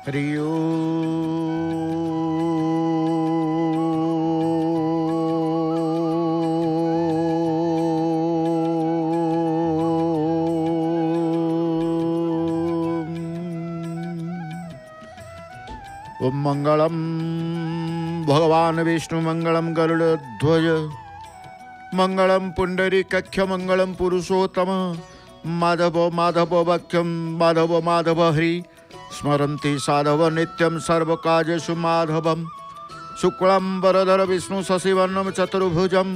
हरि ओम मंगलम भगवान विष्णु मंगलम गरुड़ध्वज मंगलम पुंडरीकाक्ष मंगलम पुरुषोत्तम माधव माधव वाक्यम माधव माधव हरि स्मरन्ति साधव नित्यं सर्वकार्येषु माधवं शुक्लं वरदर विष्णु शशिवर्णं चतुर्भुजं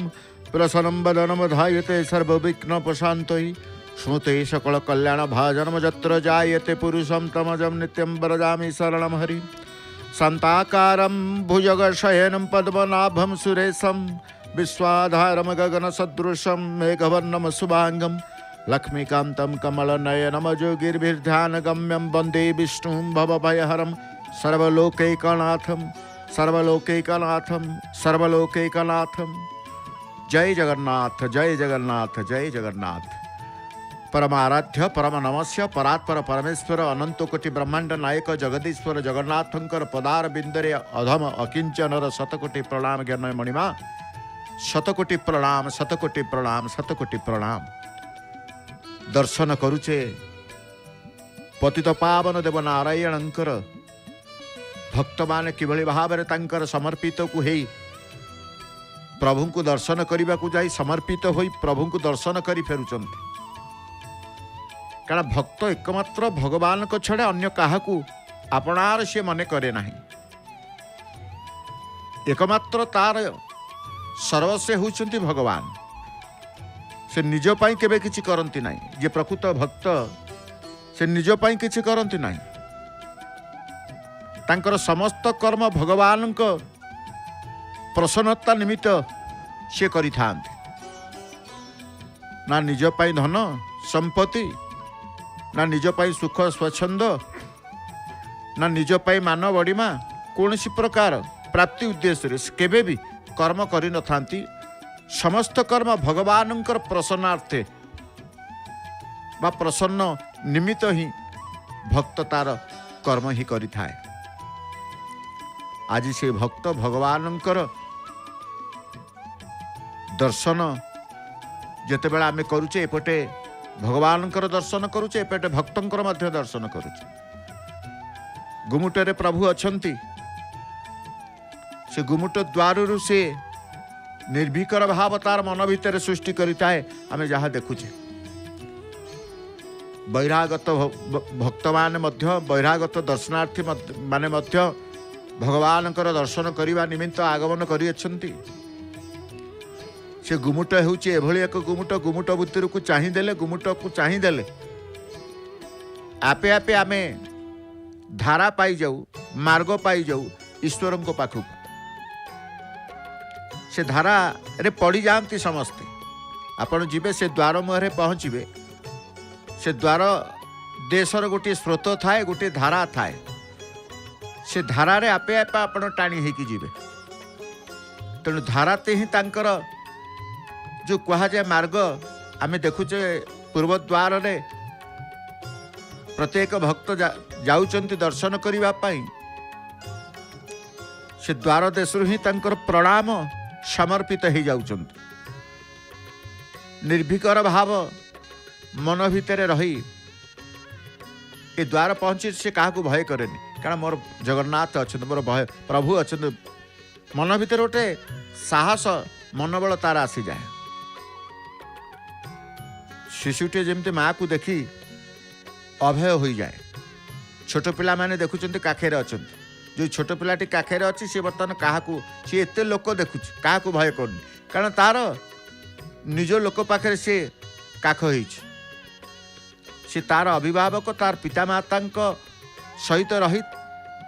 प्रसन्नं वदनं ध्यायते सर्वविघ्नोपशान्तये स्मृते सकलकल्याणभाजनं यत्र जायते पुरुषं तमजं नित्यं वरदामि शरणं हरि शान्ताकारं भुजगशयनं पद्मनाभं सुरेशं विश्वाधारं गगनसदृशं मेघवर्णं शुभांगं लक्ष्मीकान्तं कमलनयनं योगिर्भिर्ध्यानगम्यं वन्दे विष्णुं भवभयहरं सर्वलोकैकनाथं सर्वलोकैकनाथं सर्वलोकैकनाथं। जय जगन्नाथ जय जगन्नाथ जय जगन्नाथ। परमाराध्य परम नमस्य परात्पर परमेश्वर अनंत कोटि ब्रह्मांड नायक जगदीश्वर जगन्नाथंकर पदार बिंदरे अधम अकिंचनर शतकोटि प्रणाम ज्ञान मणिमा शतकोटि प्रणाम शतकोटि प्रणाम शतकोटि प्रणाम। दर्शन करुचे पतित पावन देव नारायणंकर भक्त माने किभଳି भाବରେ ତାଙ୍କର समर्पित को ହେଇ प्रभु को दर्शन करने को जाई समर्पित होई प्रभु को दर्शन करी फेरुचंती। कारण भक्त एकमात्र भगवान को छड़े अन्य काहाकू आपणार से मने करे नहीं। एकमात्र तार सर्वस्व होउचंती भगवान। से निज पाई केबे किछि करंती नाही। जे प्रकृत भक्त से निज पाई किछि करंती नाही। तांकर समस्त कर्म भगवान को प्रसन्नता निमित्त से करिथांती। ना निज पाई धन संपत्ति ना निज पाई सुख स्वच्छंद ना निज पाई मान बड़ीमा कौन प्रकार प्राप्ति उद्देश्य केबे भी कर्म करि न थांती। समस्त कर्म भगवान प्रसन्नार्थे बा प्रसन्न निमित्त ही भक्त तार कर्म ही करि थाए। आज से भक्त भगवान दर्शन जेतेबेला आमे करूचे एपटे भगवान दर्शन करुचे एपटे भक्तंकर मध्य दर्शन करुचे। गुमुटरे प्रभु अछंती। से गुमुट द्वारु से निर्भीकर भाव तार मन भितर सृष्टि करिताए। आमे जहाँ देखुचे बहिरागत भक्त माने मध्य बहिरागत दर्शनार्थी माने मध्य भगवान दर्शन करने निमित्त आगमन करियछंती। से गुमुट होउची एभली एक गुमुट गुमुट बुतिर को चाहिदेले गुमुट को चाहिदेले आपे आपे आमे धारा पाई जाऊ मार्ग पाई जाऊ ईश्वर को पाखु। से धारा रे पड़ी जाती समस्ते। आपण जीवे से द्वार मुहरे पहुँचे। से द्वार देशर गोटे स्रोत थाए गोटे धारा थाए। से धारा रे आपे आपे आपण टाणी होगी जीवे। तेणु धाराते ही तांकर जो कहा जाए मार्ग आमे देखुचे पूर्व द्वार रे प्रत्येक भक्त जाउचंती दर्शन करिबा पाई। से द्वार देशरु ही तांकर प्रणाम समर्पित हो जाउचंती। निर्भीकर भाव मन भितर रही ए द्वार पहुंची से काहा को भय करेनी। कारण मोर जगन्नाथ अछंत मोर भय प्रभु अछंत मन भितर गोटे साहस मनोबल तार आसी जाए। शिशुटे जमती माँ को देखी अभय हो जाए। छोट पिला माने देखुचंती काखेरे अछंती। जो छोट पिलाटी काखेरे अछि से बर्तमान काहाकू सी एते लोक देखुच काहाकू भय करनी। कारण तार निज लोक पाखरे से काख होइछि। से तार अभिभावक तार पितामाता सहित रही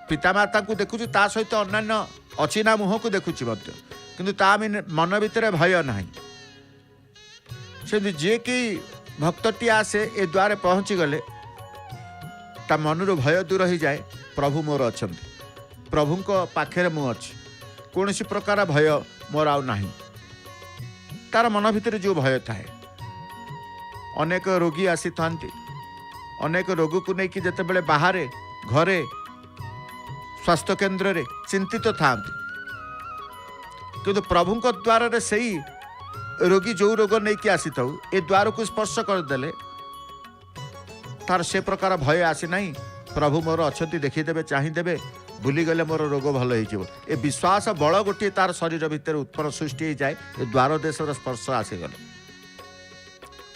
पितामाता को देखुची ता सहित अन्य अचिना मुह को देखुची किंतु ता मन भितर भय नाही। से जे कि भक्तटी आसे ए द्वारे पहुँची गले ता मनरु भय दूर हो जाए। प्रभु मोर अछंती प्रभु को पाखे मु अच्छी कौन प्रकार भय मोर आउ नाही। तार मन भितर जो भय थाए। अनेक रोगी आसी था अनेक रोग को लेकिन जिते बड़े बाहर घरे स्वास्थ्य केन्द्र रे चिंतित था किंतु प्रभु द्वार से ही रोगी जो रोग नहीं कि आसी था ए द्वार को स्पर्श करदे तार से प्रकार भय आसी ना प्रभु मोर अच्छा देखीदे चाहिदेवे भूलीगले मोर रोग भल हो विश्वास बल गोटे तार शरीर भितर उत्पन्न सृष्टि हो जाए ए द्वार देशर स्पर्श आसीगले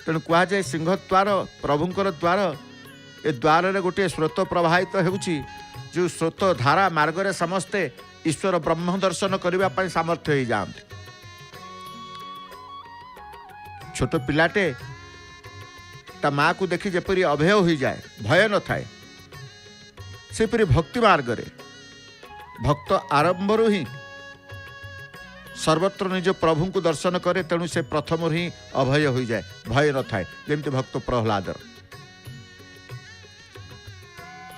तेणु कहुए सिंह द्वार प्रभुंर द्वार ए द्वार रे गोटे स्रोत प्रवाहित होउची जो स्रोत धारा मार्गरे समस्ते ईश्वर ब्रह्म दर्शन करने सामर्थ्य हो जाते छोट पिलाटे ता माँ को देखी जपरी अभय हो जाए भय न थाए सेपरी भक्ति मार्ग रे भक्त आरंभ ही सर्वत्र निज प्रभु को दर्शन करे तेणु से प्रथम ही अभय हो जाए भय न थाए जमती भक्त प्रहलाद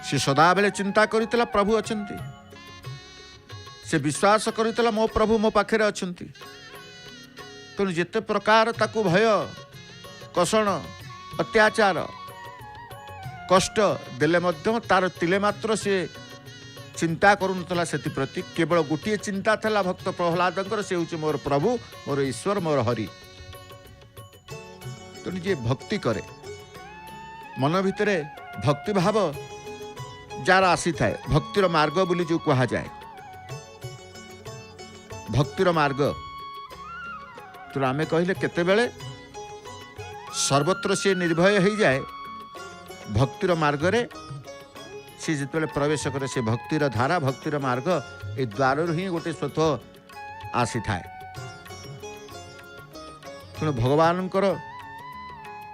से सदा बेले चिंता करथिला प्रभु अछंती से विश्वास करथिला मो प्रभु मो पाखरे अछंती तेणु जेते प्रकार ताकू भय कषण अत्याचार कष्ट देले मध्य तार तिले मात्र से चिंता करूनथला सेति प्रति केवल गोटे चिंता थला भक्त प्रहलादंकर से होची मोर प्रभु मोर ईश्वर मोर हरि तेणु जे भक्ति करे मन भितरे भक्ति भाव जार आसी थाए भक्तिर मार्ग बोली जो कहा जाए भक्तिर मार्ग तो आमे कहले केते बेले सर्वत्र से निर्भय हो जाए भक्तिर मार्ग रे से जिते प्रवेश करे से भक्तिर धारा भक्तिर मार्ग ए द्वार ही गोटे स्वत आसी थाए तेणु भगवान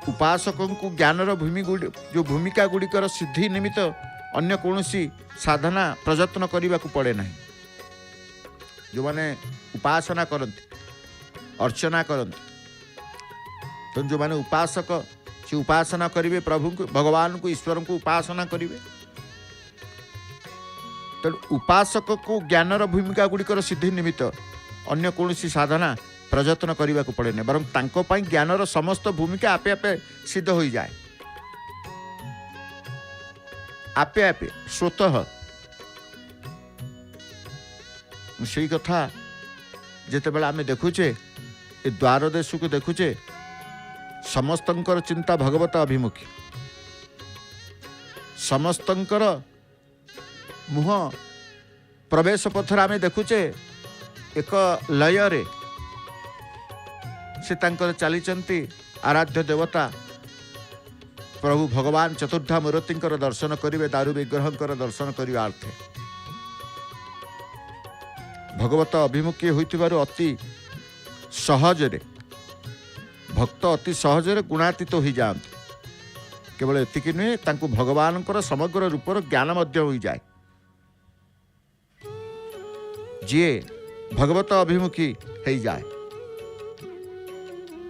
उपासक को ज्ञानर भूमि जो भूमिका गुड़िकर सिद्धि निमित्त अन्य कौनसी साधना प्रयत्न करने को पड़े ना जो माने उपासना करते अर्चना करते तो जो माने उपासक से उपासना करेंगे प्रभु को भगवान को ईश्वर को उपासना करेंगे तो उपासक को ज्ञानर भूमिका गुड़िकर सिद्धि निमित्त अन्य कौनसी साधना प्रयत्न करने को पड़े ना बरं तांको पाई ज्ञानर समस्त भूमिका आपे आपे सिद्ध हो जाए आपे आपे स्वतः से कथा जिते बेला आमे देखुचे ए द्वार देश को देखुचे समस्तंकर चिंता भगवत अभिमुखी समस्तंकर मुह प्रवेश पथर आमे देखुचे एक लय रे से तांकर चलीचंती आराध्य देवता प्रभु भगवान चतुर्धा मूर्तिंकर दर्शन करिवे दारु विग्रहंकर दर्शन करिवा अर्थे भगवत अभिमुखी होइतिबारु अति सहजरे भक्त अति सहजरे गुणातीत हो जाते केवल एतिकी नुहे तांको भगवानकर समग्र रूपर ज्ञान मध्य हो जाए जी भगवत अभिमुखी हो जाए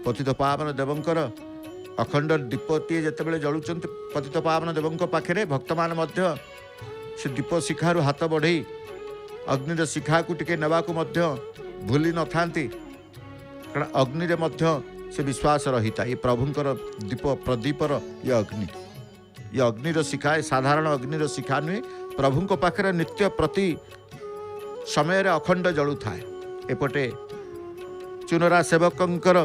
पतित पावन देवंकर अखंड दीपती जिते जलुंट पतित पावन देवों पाखे भक्त मान से दीप शिखार हाथ बढ़ई अग्निर शिखा को टिके नेबाकू भूली न था कारण अग्नि से विश्वास रही था ये प्रभुंकर दीप प्रदीपर ये अग्निर शिखा साधारण अग्निर शिखा नुहे प्रभु पाखे नित्य प्रति समय अखंड जलु था एपटे चुनरा सेवकंकर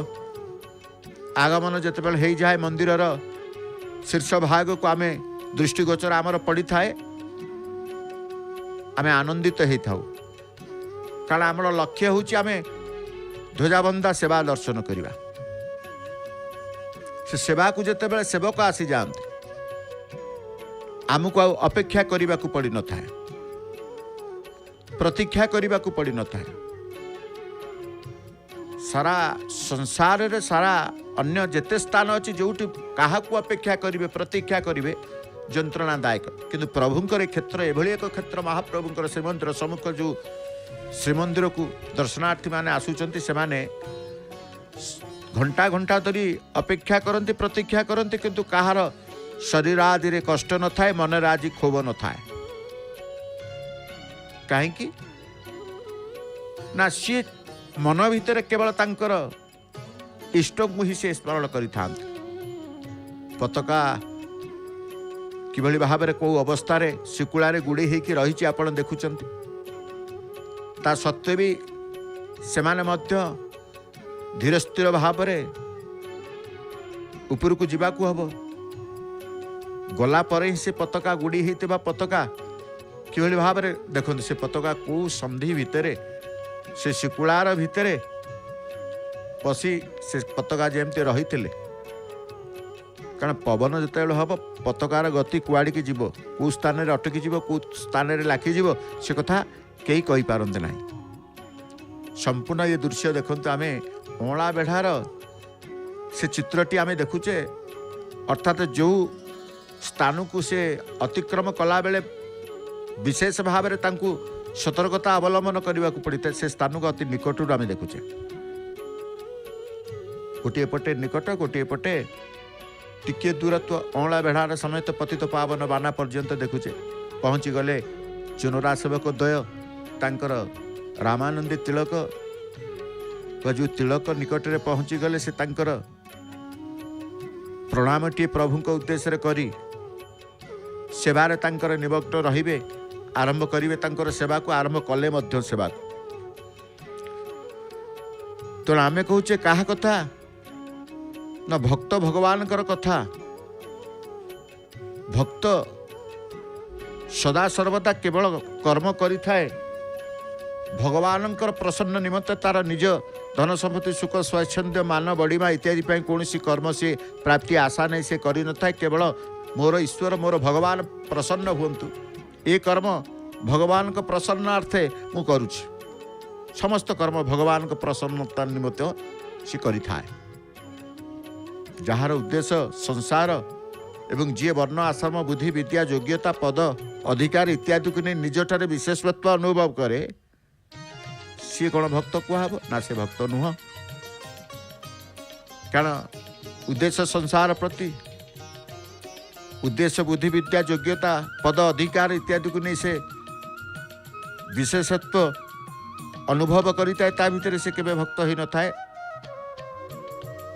आगमन जिते हो जाए मंदिर शीर्ष भाग को आमे दृष्टिगोचर आमर पड़ी थाए आमे आनंदित होता कारण आमर लक्ष्य हूँ आमे ध्वजाबंधा सेवा दर्शन करवा से सेवा को जिते सेवक आसी जाते आमको अपेक्षा करने को पड़ न था प्रतीक्षा करने को पड़ न था सारा संसार रे सारा अन्य जेते स्थान अच्छी जो क्या अपेक्षा करेंगे प्रतीक्षा करेंगे जंत्रणादायक किंतु प्रभुंकर क्षेत्र एभली एक क्षेत्र महाप्रभुंकर श्रीमंदिर सम्मुख जो श्रीमंदिर को दर्शनार्थी माने आसुचंती से माने घंटा घंटा धरी अपेक्षा करती प्रतीक्षा करती किंतु कहार शरीर आदि रे कष्ट न थाए मन आज क्षोभ न थाए कहीं ना सी मन भितर केवल तांकर इष्ट को ही से स्मरण करि पताका किभଳି भाବରେ को अवस्था शिकुलारे गुड़ी होकर रही आप देखुं ता सत्वे भी सेमाने मध्य धीर स्थिर भाव उपरकू जावाक हम गला पर ही से पताका गुड़ी होता पताका किभଳି भाव देखो से पताका को संधि भितर से शिकुलार भितर पशि से पताका जमती रही कारण पवन जिते हम पताकार गति कुआड़ की जीव कौ स्थान में अटकी जीव कौ स्थान में लाखिजीव से कथा कई कही पारते ना संपूर्ण ये दृश्य देखते आम अँला बेढ़ार से चित्रटी आम देखुचे अर्थात जो स्थान को से अतिक्रम कला बेले विशेष भाव में सतर्कता अवलंबन करने को पड़ता है से स्थान को अति निकट आम देखुचे गोटे पटे निकट गोटे पटे टिके दूरत्व अँला बेढ़ार समेत पतित पावन बाना पर्यंत देखुचे पहुँची गले चुनरा सेवक द्वय तांकर रामानंदी तिलक जो तिलक निकट में पहुँची गले से तांकर प्रणामटी प्रभु उद्देश्य करी सेवारे तांकर निमग्न रहिबे आरंभ करिवे तांकर सेवा को आरंभ कले मध्य सेवा तो आमे कहूचे कहा कथा ना भक्त भगवान कथा भक्त सदा सर्वदा केवल कर्म करिथाए भगवान प्रसन्न निमंत तार निज धन संपत्ति सुख स्वच्छंद मान बढ़िमा इत्यादि कौन कर्म से प्राप्ति आशा नहीं से करि न थाए केवल मोर ईश्वर मोर भगवान प्रसन्न हुंतु ए कर्म भगवान को प्रसन्नार्थे मु करुछि समस्त कर्म भगवान को प्रसन्नता निमित्त से करि थाए जार उद्देश्य संसार एवं जी वर्ण आश्रम बुद्धि विद्या योग्यता पद अधिकार इत्यादि को नहीं निजठारे विशेषत्व अनुभव करे सी कौन भक्त कहब ना से भक्त नुह कारण उद्देश्य संसार प्रति उद्देश्य बुद्धि विद्या योग्यता पद अधिकार इत्यादि को नहीं से विशेषत्व अनुभव करिता ता भितर से केबे भक्त ही न थाए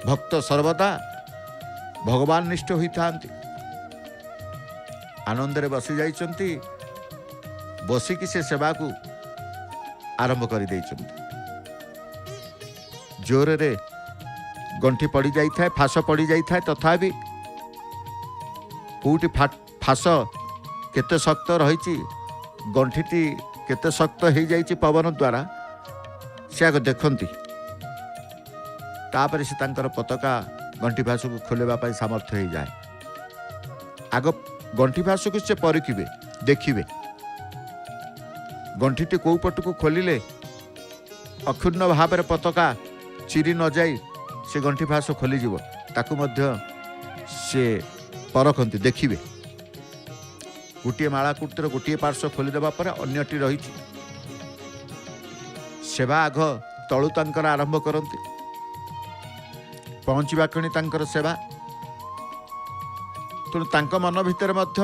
भक्त सर्वदा भगवान निष्ठ होता आनंद रे बसी जाइछंती बसिकी से सेवा को आरंभ कर जोर रे गंठी पड़ जाए फास पड़ जाए तथापि कौटी फास केते शक्त रही गंठीटी केते शक्त हो जाइए पवन द्वारा से आग देखती तापर से तांकर पताका गंठी फास को खोलने सामर्थ्य हो जाए आग गंठी फास को से परिखिबे देखिबे गंठीटी कौ पट को खोलिले अक्षुण्ण भाव में पताका चिरी न जाई से गंठी फास खोलीजिव ताकू मध्य से परखती देखिए गोटे माला कुर्तर गोटे पार्श्व खोलीदेवा पर अन्यटी रही सेवा आघ तलु तांकर आरंभ करती पहुँचवा क्षणी तांकर सेवा तेणु तांक मन भितर मध्य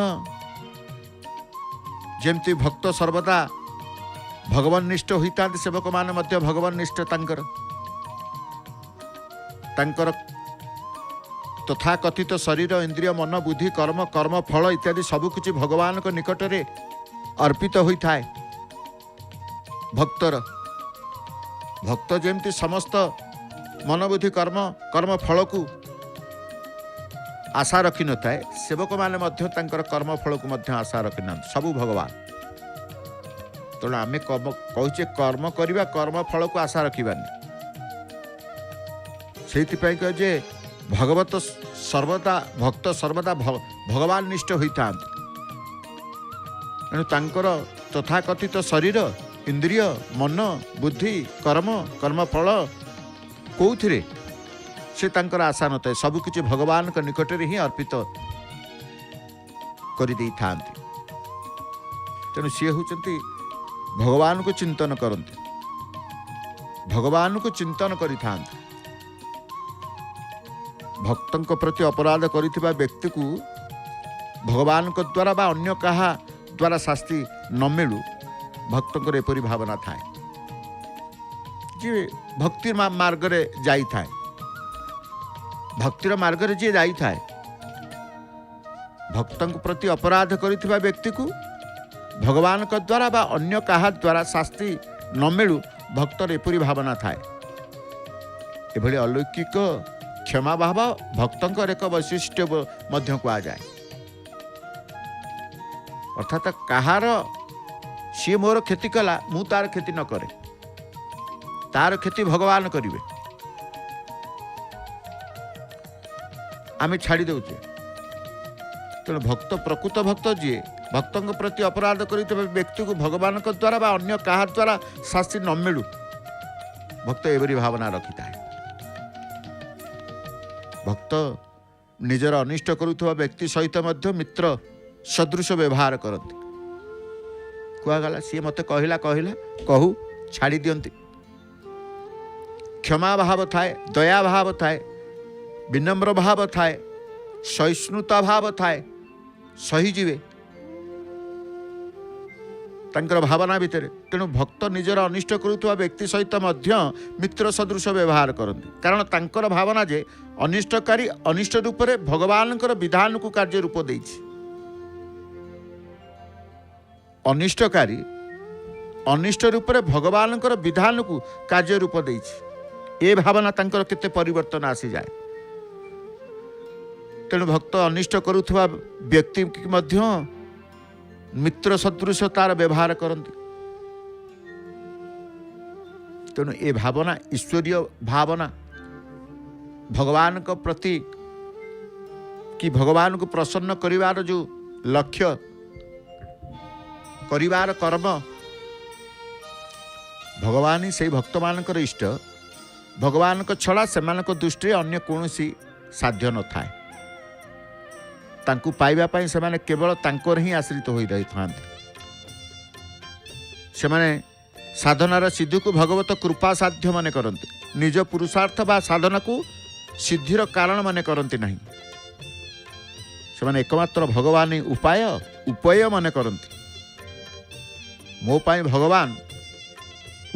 जेमती भक्त सर्वदा भगवान निष्ठ होता सेवक मान मध्य भगवान निष्ठ तांकर तथा कथित शरीर इंद्रिय मन बुद्धि कर्म कर्म फल इत्यादि सबकिछि भगवान को निकट रे अर्पित होता है भक्तर भक्त जेमती समस्त मन बुद्धि कर्म कर्म फल को आशा रखी न थाए सेवक माने मध्य तांकर कर्म फल को मध्य आशा रखी ना सबू भगवान तेणु आम कहे कर्म करवा कर्म फल को आशा रखानी से कहे भगवत सर्वदा भक्त सर्वदा भगवान निष्ठ होता तेणु तथाकथित शरीर इंद्रिय मन बुद्धि कर्म कर्म फल कौथिरे से तांकर आशा न थाए सबकिछि भगवान के निकट रे ही अर्पित कर दे था तेणु सी होचंती भगवान को चिंतन करते भगवान को चिंतन करिथा भक्तों प्रति अपराध करिथिबा व्यक्ति को भगवान को द्वारा बा अन्य कहा द्वारा शास्ति न मिलू भक्तों एपरी भावना थाए जी भक्ति मार्ग रे जाई थाए भक्तिर मार्ग रे जी जाई थाए भक्त प्रति अपराध करिथिबा व्यक्ति को भगवान को द्वारा बा अन्य कहा द्वारा शास्ति न मिलू भक्तर एपरी भावना थाए। एभली अलौकिक क्षमा भाव भक्तंकर एक वैशिष्ट्य मध्य कहुए। अर्थात कहार सी मोर क्षति कला मु तार क्षति न करे, तार क्षति भगवान करिवे, आमे छाड़ी देउचे। तेणु भक्त प्रकृत भक्त जी भक्त प्रति अपराध कर व्यक्ति को भगवान द्वारा बा अन्य कहा द्वारा शास्ति न मिलू भक्त एवरी भावना रखी था। भक्त निजर अनिष्ट करुवा व्यक्ति सहित मध्य मित्र सदृश व्यवहार करती। कहगला सी मत कहला कहला कहू छाड़ी दियंती। क्षमा भाव थाए, दया भाव थाए, विनम्र भाव थाए, सहिष्णुता भाव थाए, सही जीवे तांकर भावना भितर। तेणु भक्त निजर अनिष्ट करुवा व्यक्ति सहित मध्य मित्र सदृश व्यवहार करती, कारण तांकर भावना जे अनिष्टकारी अनिष्ट रूप में भगवान विधान को कार्य रूप देछि। अनिष्टकारी अनिष्ट रूप में भगवान विधान को कार्य रूप देछि। ए भावना तांकर केते परिवर्तन आसी जाए। तेणु भक्त अनिष्ट करुवा व्यक्ति मध्य मित्र सदृश तार व्यवहार करती। तेणु ए भावना ईश्वरीय भावना भगवान को प्रति कि भगवान को प्रसन्न करिवार जो लक्ष्य करिवार कर्म भगवान ही से भक्त मानकर इष्ट। भगवान को छड़ा से दृष्टि अन्य कौनसी साध्य न थाए। तांकु पाइबा पाई से माने केवल तांकर ही आश्रित होई रही थांते। से माने साधनार सिद्धि को भगवत कृपा साध्य माने करते, निज पुरुषार्थ बा साधना को सिद्धिर कारण माने करते नहीं। से माने एकमात्र भगवान ही उपाय उपाय माने करते। मो पाई भगवान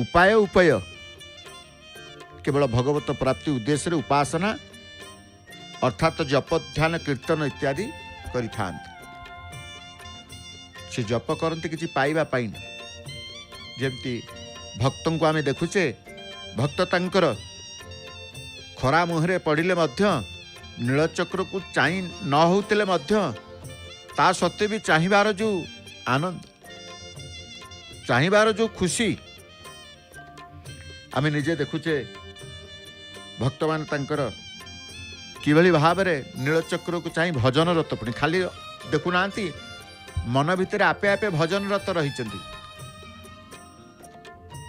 उपाय उपाय केवल भगवत प्राप्ति उद्देश्य उपासना अर्थात जप ध्यान कीर्तन इत्यादि करिथांते। से जप करते किसी पाइबा पाई जमती भक्तों को आमे देखुचे भक्त तांकर खरा मुहरे पड़िले मध्य नीलचक्र को चाहि न होतिले मध्य ता सत्वे भी चाहिबार जो आनंद चाहिबार जो खुशी आमे निजे देखुचे। भक्त मान तांकर किभली भाव में नीलचक्र को चाहि भजन रत पुणी खाली देखुना मन भितर आपे आपे भजन रत रही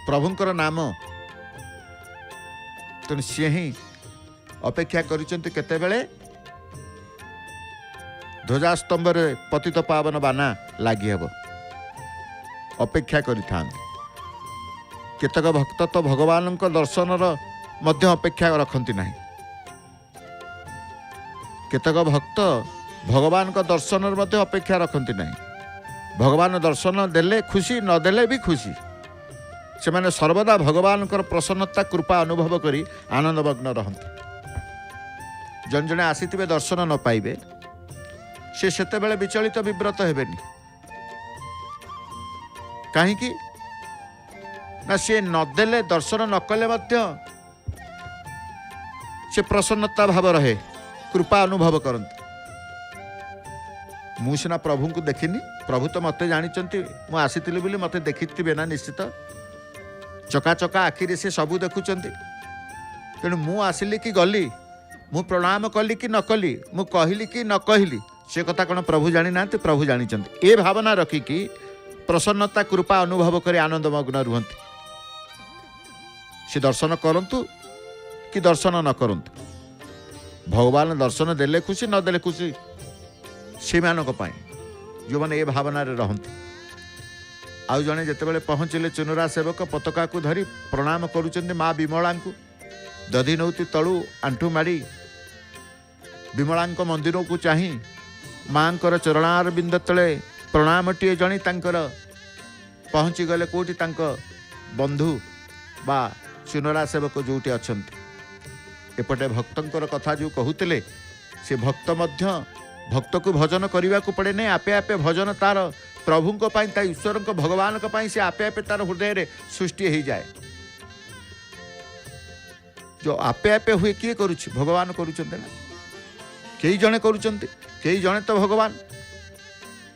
प्रभुंकर नाम। तेणु सी ही अपेक्षा करतेबले ध्वजास्तंभ पतित पावन बाना लगी हेब अपेक्षा करेक भक्त तो भगवान दर्शन मध्य अपेक्षा रखती ना। केतक भक्त भगवान को दर्शन मध्य अपेक्षा रखती ना। भगवान दर्शन देले खुशी न देले भी खुशी। से माने सर्वदा भगवान प्रसन्नता कृपा अनुभव करी आनंदमग्न रहते। जन जने आसीथिबे दर्शन न पाइबे से सेते बेले विचलित विव्रत हेबेनी। कहीं ना सी नदेले दर्शन न कले मध्य से प्रसन्नता भाव रहे, कृपा अनुभव करते। मु सिना प्रभु को देखिनी, प्रभु तो मते जानिचंती मु आसीथिली बोली मते देखिथिबे ना निश्चित। चका चका आखिरे से सबू देखुचंती। तेणु मु आसिली कि गली, मु प्रणाम कली कि न कली, मु कहली कि न कहली, से कथा कौन प्रभु जानी ना, प्रभु जानिचंती। ए भावना रखिकी प्रसन्नता कृपा अनुभव कर आनंदमग्न रुहंती। से दर्शन करंतु कि दर्शन न करंतु, भगवान दर्शन देले खुशी न देले खुशी से मानक पाई जो मैंने ये भावना रहती। आउ जड़े जितेबाला पहुँचले चुनुरा सेवक पताका को धरी प्रणाम करुँच माँ विमला को दधि नौती तलु आंठू माड़ी विमला मंदिर को चाह माँ चरणार बिंद तले प्रणामटे जणी तांकर पहुँची गले कोटी तांक बंधु बा चुनरा सेवक जोटी अच्छा। एपटे भक्तंकर कथा जो कहते से भक्त मध्य भक्त को भजन करने को पड़े नहीं, आपे आपे भजन तार प्रभु ईश्वर भगवान से आपे आपे तार हृदय रे सृष्टि हो जाए। जो आपे आपे हुए किए करुछि भगवान करुछन्ते ना, कई जने करुछन्ते, कई जने तो भगवान।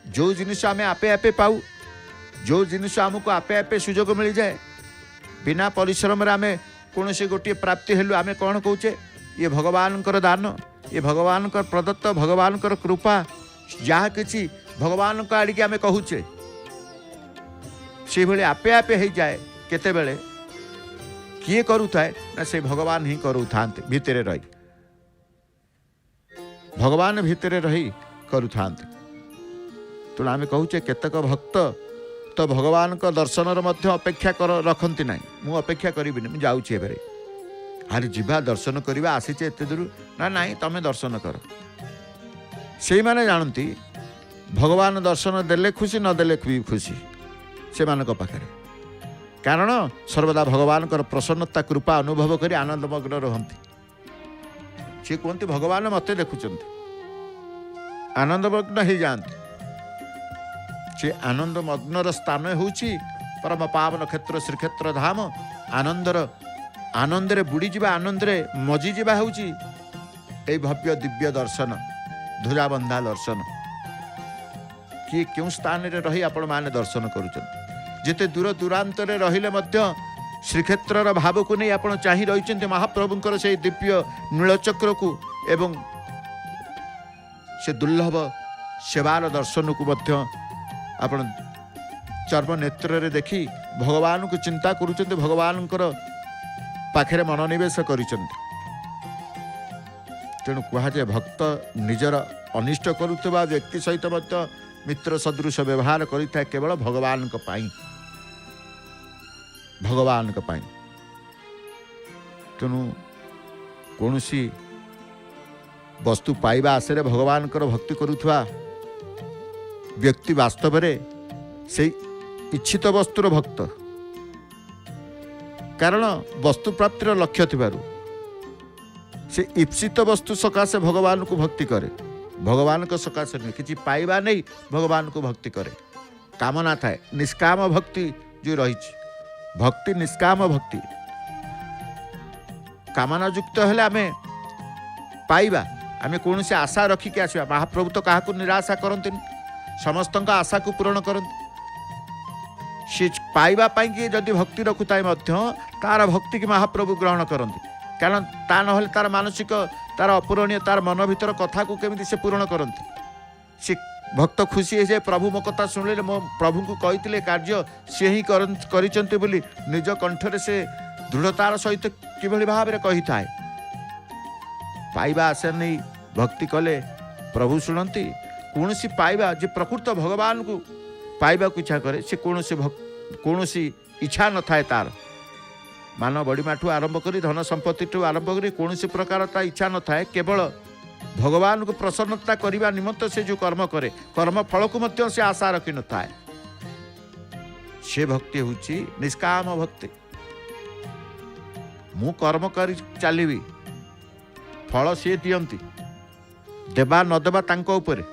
जो जिनिस आमे आपे आपे पाऊ, जो जिनिस आमको आपे आपे सुजोग मिल जाए, बिना परिश्रम रे आमे कौन से गोटे प्राप्ति हेलु, आमे कौन कहूचे ये भगवान दान, ये भगवान प्रदत्त, भगवान कृपा, जहाँ किसी भगवान आड़िके आमे कहूचे से भले आपे आपे हो जाए। केते बेले किए करुथाए ना, से भगवान ही करुथांते भितरे रही, भगवान भितरे रही करुथांते। तो आमे कहूचे केतक भक्त तो भगवान का दर्शन मध्य अपेक्षा रखती ना, मु अपेक्षा करी मुझे जाऊँगी एवं आरे जीवा दर्शन करवा आसीचे एते दूर ना, नहीं तमें दर्शन कर। से माने जानती भगवान दर्शन देले खुशी, न देले भी खुशी से मानक पाखरे, कारण सर्वदा भगवान प्रसन्नता कृपा अनुभव कर आनंदमग्न रहती। सी कहते भगवान मत देखुं, आनंदमग्न हो जाती। से आनंदमग्नर स्थान होची परम पावन क्षेत्र श्रीक्षेत्र धाम। आनंदरे बुड़ीजा, आनंदरे मजिजा होची ए भव्य दिव्य दर्शन, ध्वजाबंधा दर्शन। किए क्यों स्थान रे रही आपण माने दर्शन करुछन, जेते दूर दूरांत रे रहिले मध्य श्रीक्षेत्रर भाव को नहीं आपण चाहि रहिछन्ते महाप्रभुंकर से दिव्य नीलचक्र को एवं से दुर्लभ सेवार दर्शन को मध्य आपण चर्म नेत्र रे देखी भगवान को चिंता करुछन्ते, भगवान पाखरे मनोनिवेश करिछन्ते। तेणु कहुए भक्त निजर अनिष्ट करुवा व्यक्ति सहित मित्र सदृश व्यवहार करिथा केवल भगवान को पाई, भगवान को पाई। तेणु कौनसी वस्तु पाइबा आशे भगवान भक्ति करुवा व्यक्ति वास्तव रे से इच्छित वस्तुर भक्त, कारण वस्तु प्राप्तिर लक्ष्य थिबारु से इप्सित वस्तु सकाशे भगवान को भक्ति करे, भगवान को सकाशे नहीं, किसी पाइबा नहीं भगवान को भक्ति करे। कामना थाए, निष्काम भक्ति जो रही भक्ति, निष्काम भक्ति। कामना युक्त हेले आमे पाइबा, आमे कौन से आशा रखिक आसवा। महाप्रभु तो क्या निराशा करते, समस्त आशा को पूरण करते। सी पाइबा कि जदि भक्ति रखुए तार भक्ति की महाप्रभु ग्रहण करते, कारण ता ना तार मानसिक तार अपूरणीय तार मन भीतर कथा को केमिति से पूरण करते। सी भक्त खुशी है प्रभु मो कथा शुणिले, मो प्रभु को कही कार्य सी ही करिचंते बोली निज कंठरे से दृढ़तार सहित किभली भाव में कही थाए। पाइबा आशा नहीं भक्ति कले प्रभु शुणती। कौन सी पाइबा जे प्रकृत भगवान को पाइबा को इच्छा करे, से कौन सी इच्छा न थाए तार। मान बड़ीमाठू आरंभ करी धन संपत्ति आरंभ करी कौन सी प्रकार ता इच्छा न थाए, केवल भगवान को प्रसन्नता करने निमित्त से जो कर्म करे, कर्म फल को मध्य से आशा रखी न थाए। से भक्ति होची निष्काम भक्ति। मु कर्म कर चलिबी, फल सी दियंती, देबा न देबा तांको उपरे,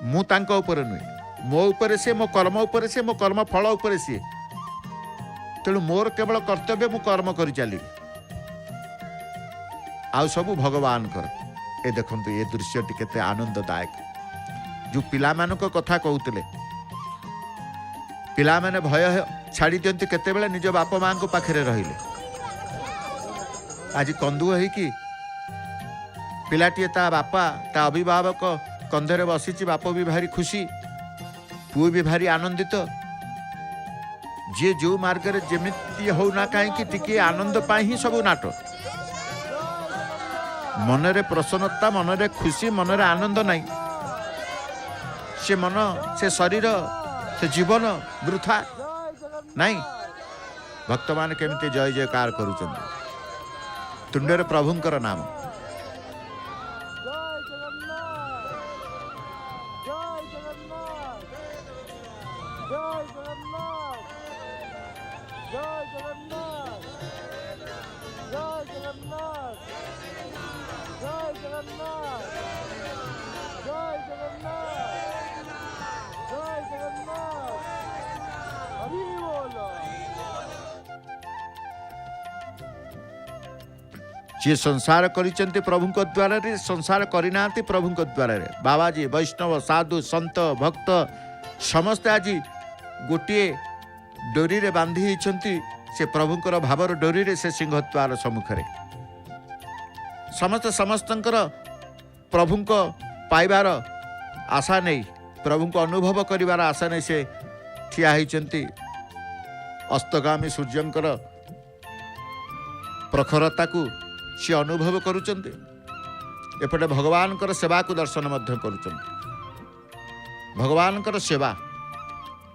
मु तांको उपरे नुहे, मो उपरे से, मो कर्म उपरे से, मो कर्म फल उपरे सी। तेणु मोर केवल कर्तव्य मु कर्म कर चली, आउ सब भगवान कर। ए देखंतु ये दृश्यटी केते आनंददायक। जो पिला मानक कथा कहूतिले, पिला माने भय छाड़ी दियंती केतेबेले निज बाप मां को पाखरे रहिले। आज कंदु है कि पिलाटी ता बापा ता अभिभावक कंधरे बसीची, बाप भी भारी खुशी, पुओ भी भारी आनंदित। जे जो मार्ग रे जेमिति हो ना कहीं टिके आनंद पाई ही सब नाट। मनरे प्रसन्नता, मनरे खुशी, मनरे आनंद नहीं, से मन से शरीर से जीवन वृथा नहीं। भक्त मान केमिति जय जयकार करुचंदी, तुंडरे प्रभुंकर नाम। जय जगन्नाथ जय जगन्नाथ हरि बोल। जी संसार करिसेंती प्रभु को द्वारा रे संसार करिना प्रभु को द्वारा रे बाबाजी वैष्णव साधु संत भक्त समस्ते आज गोटे डोरी रे बांधी होइछंती से प्रभुंकर भावर डोरी रे से सिंहद्वार सम्मुखरे समस्त समस्तंकर प्रभु को पाइबार आशा नहीं प्रभु को अनुभव करिवार आशा नहीं से ठिया होइछंती अस्तगामी सूर्यंकर प्रखरता को सी अनुभव करुचंती एपटे भगवान सेवा को दर्शन मध्य करुचंती भगवान सेवा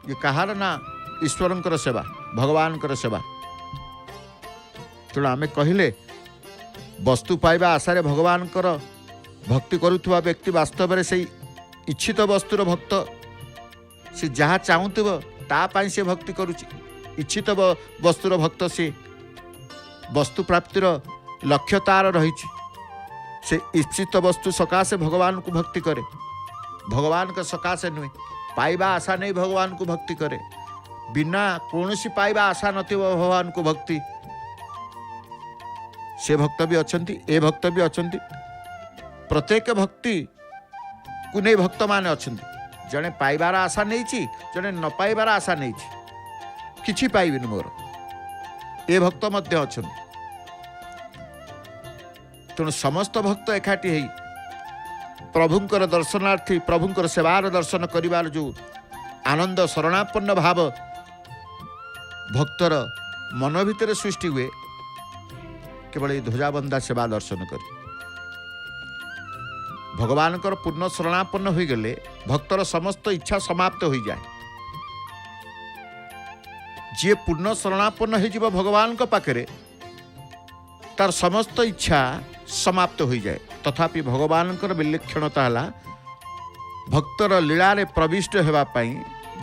ये कहार ना ईश्वर सेवा भगवान सेवा तेणु आमे कहले वस्तु पाइबा आशारे भगवान भक्ति करुवा व्यक्ति वास्तव में से इच्छित वस्तुर भक्त से जहाँ चाहूव तापाई से भक्ति करुची इच्छित वस्तुर भक्त से वस्तु प्राप्तिर लक्ष्य तार रही से इच्छित वस्तु सकाशे भगवान को भक्ति करे भगवान का सकाशे नुहे पाइबा आशा नहीं भगवान को भक्ति करे बिना कौन सी पाइबा आशा नथी भगवान को भक्ति से भक्त भी अछंती ए भक्त भी अछंती प्रत्येक भक्ति को नहीं भक्त माने अछंती जने पाइबार आशा नहीं छी जने न पाइबार आशा नहीं छी किछि पाइबिन मोर ए भक्त मध्य अछंती तेणु समस्त भक्त एकाठी है प्रभुंकर दर्शनार्थी प्रभुंकर सेवार दर्शन करिवार जो आनंद शरणापन्न भाव भक्तर मन भितर सृष्टि हुए केवल ध्वजाबंधा सेवा दर्शन कर भगवान पूर्ण शरणापन्न हो गले भक्तर समस्त इच्छा समाप्त हो जाए जी पूर्ण शरणापन्न हो भगवान पाखे तार समस्त इच्छा समाप्त हो जाए तथापि भगवान विलक्षणता है भक्तर लीला रे प्रविष्ट होगापाई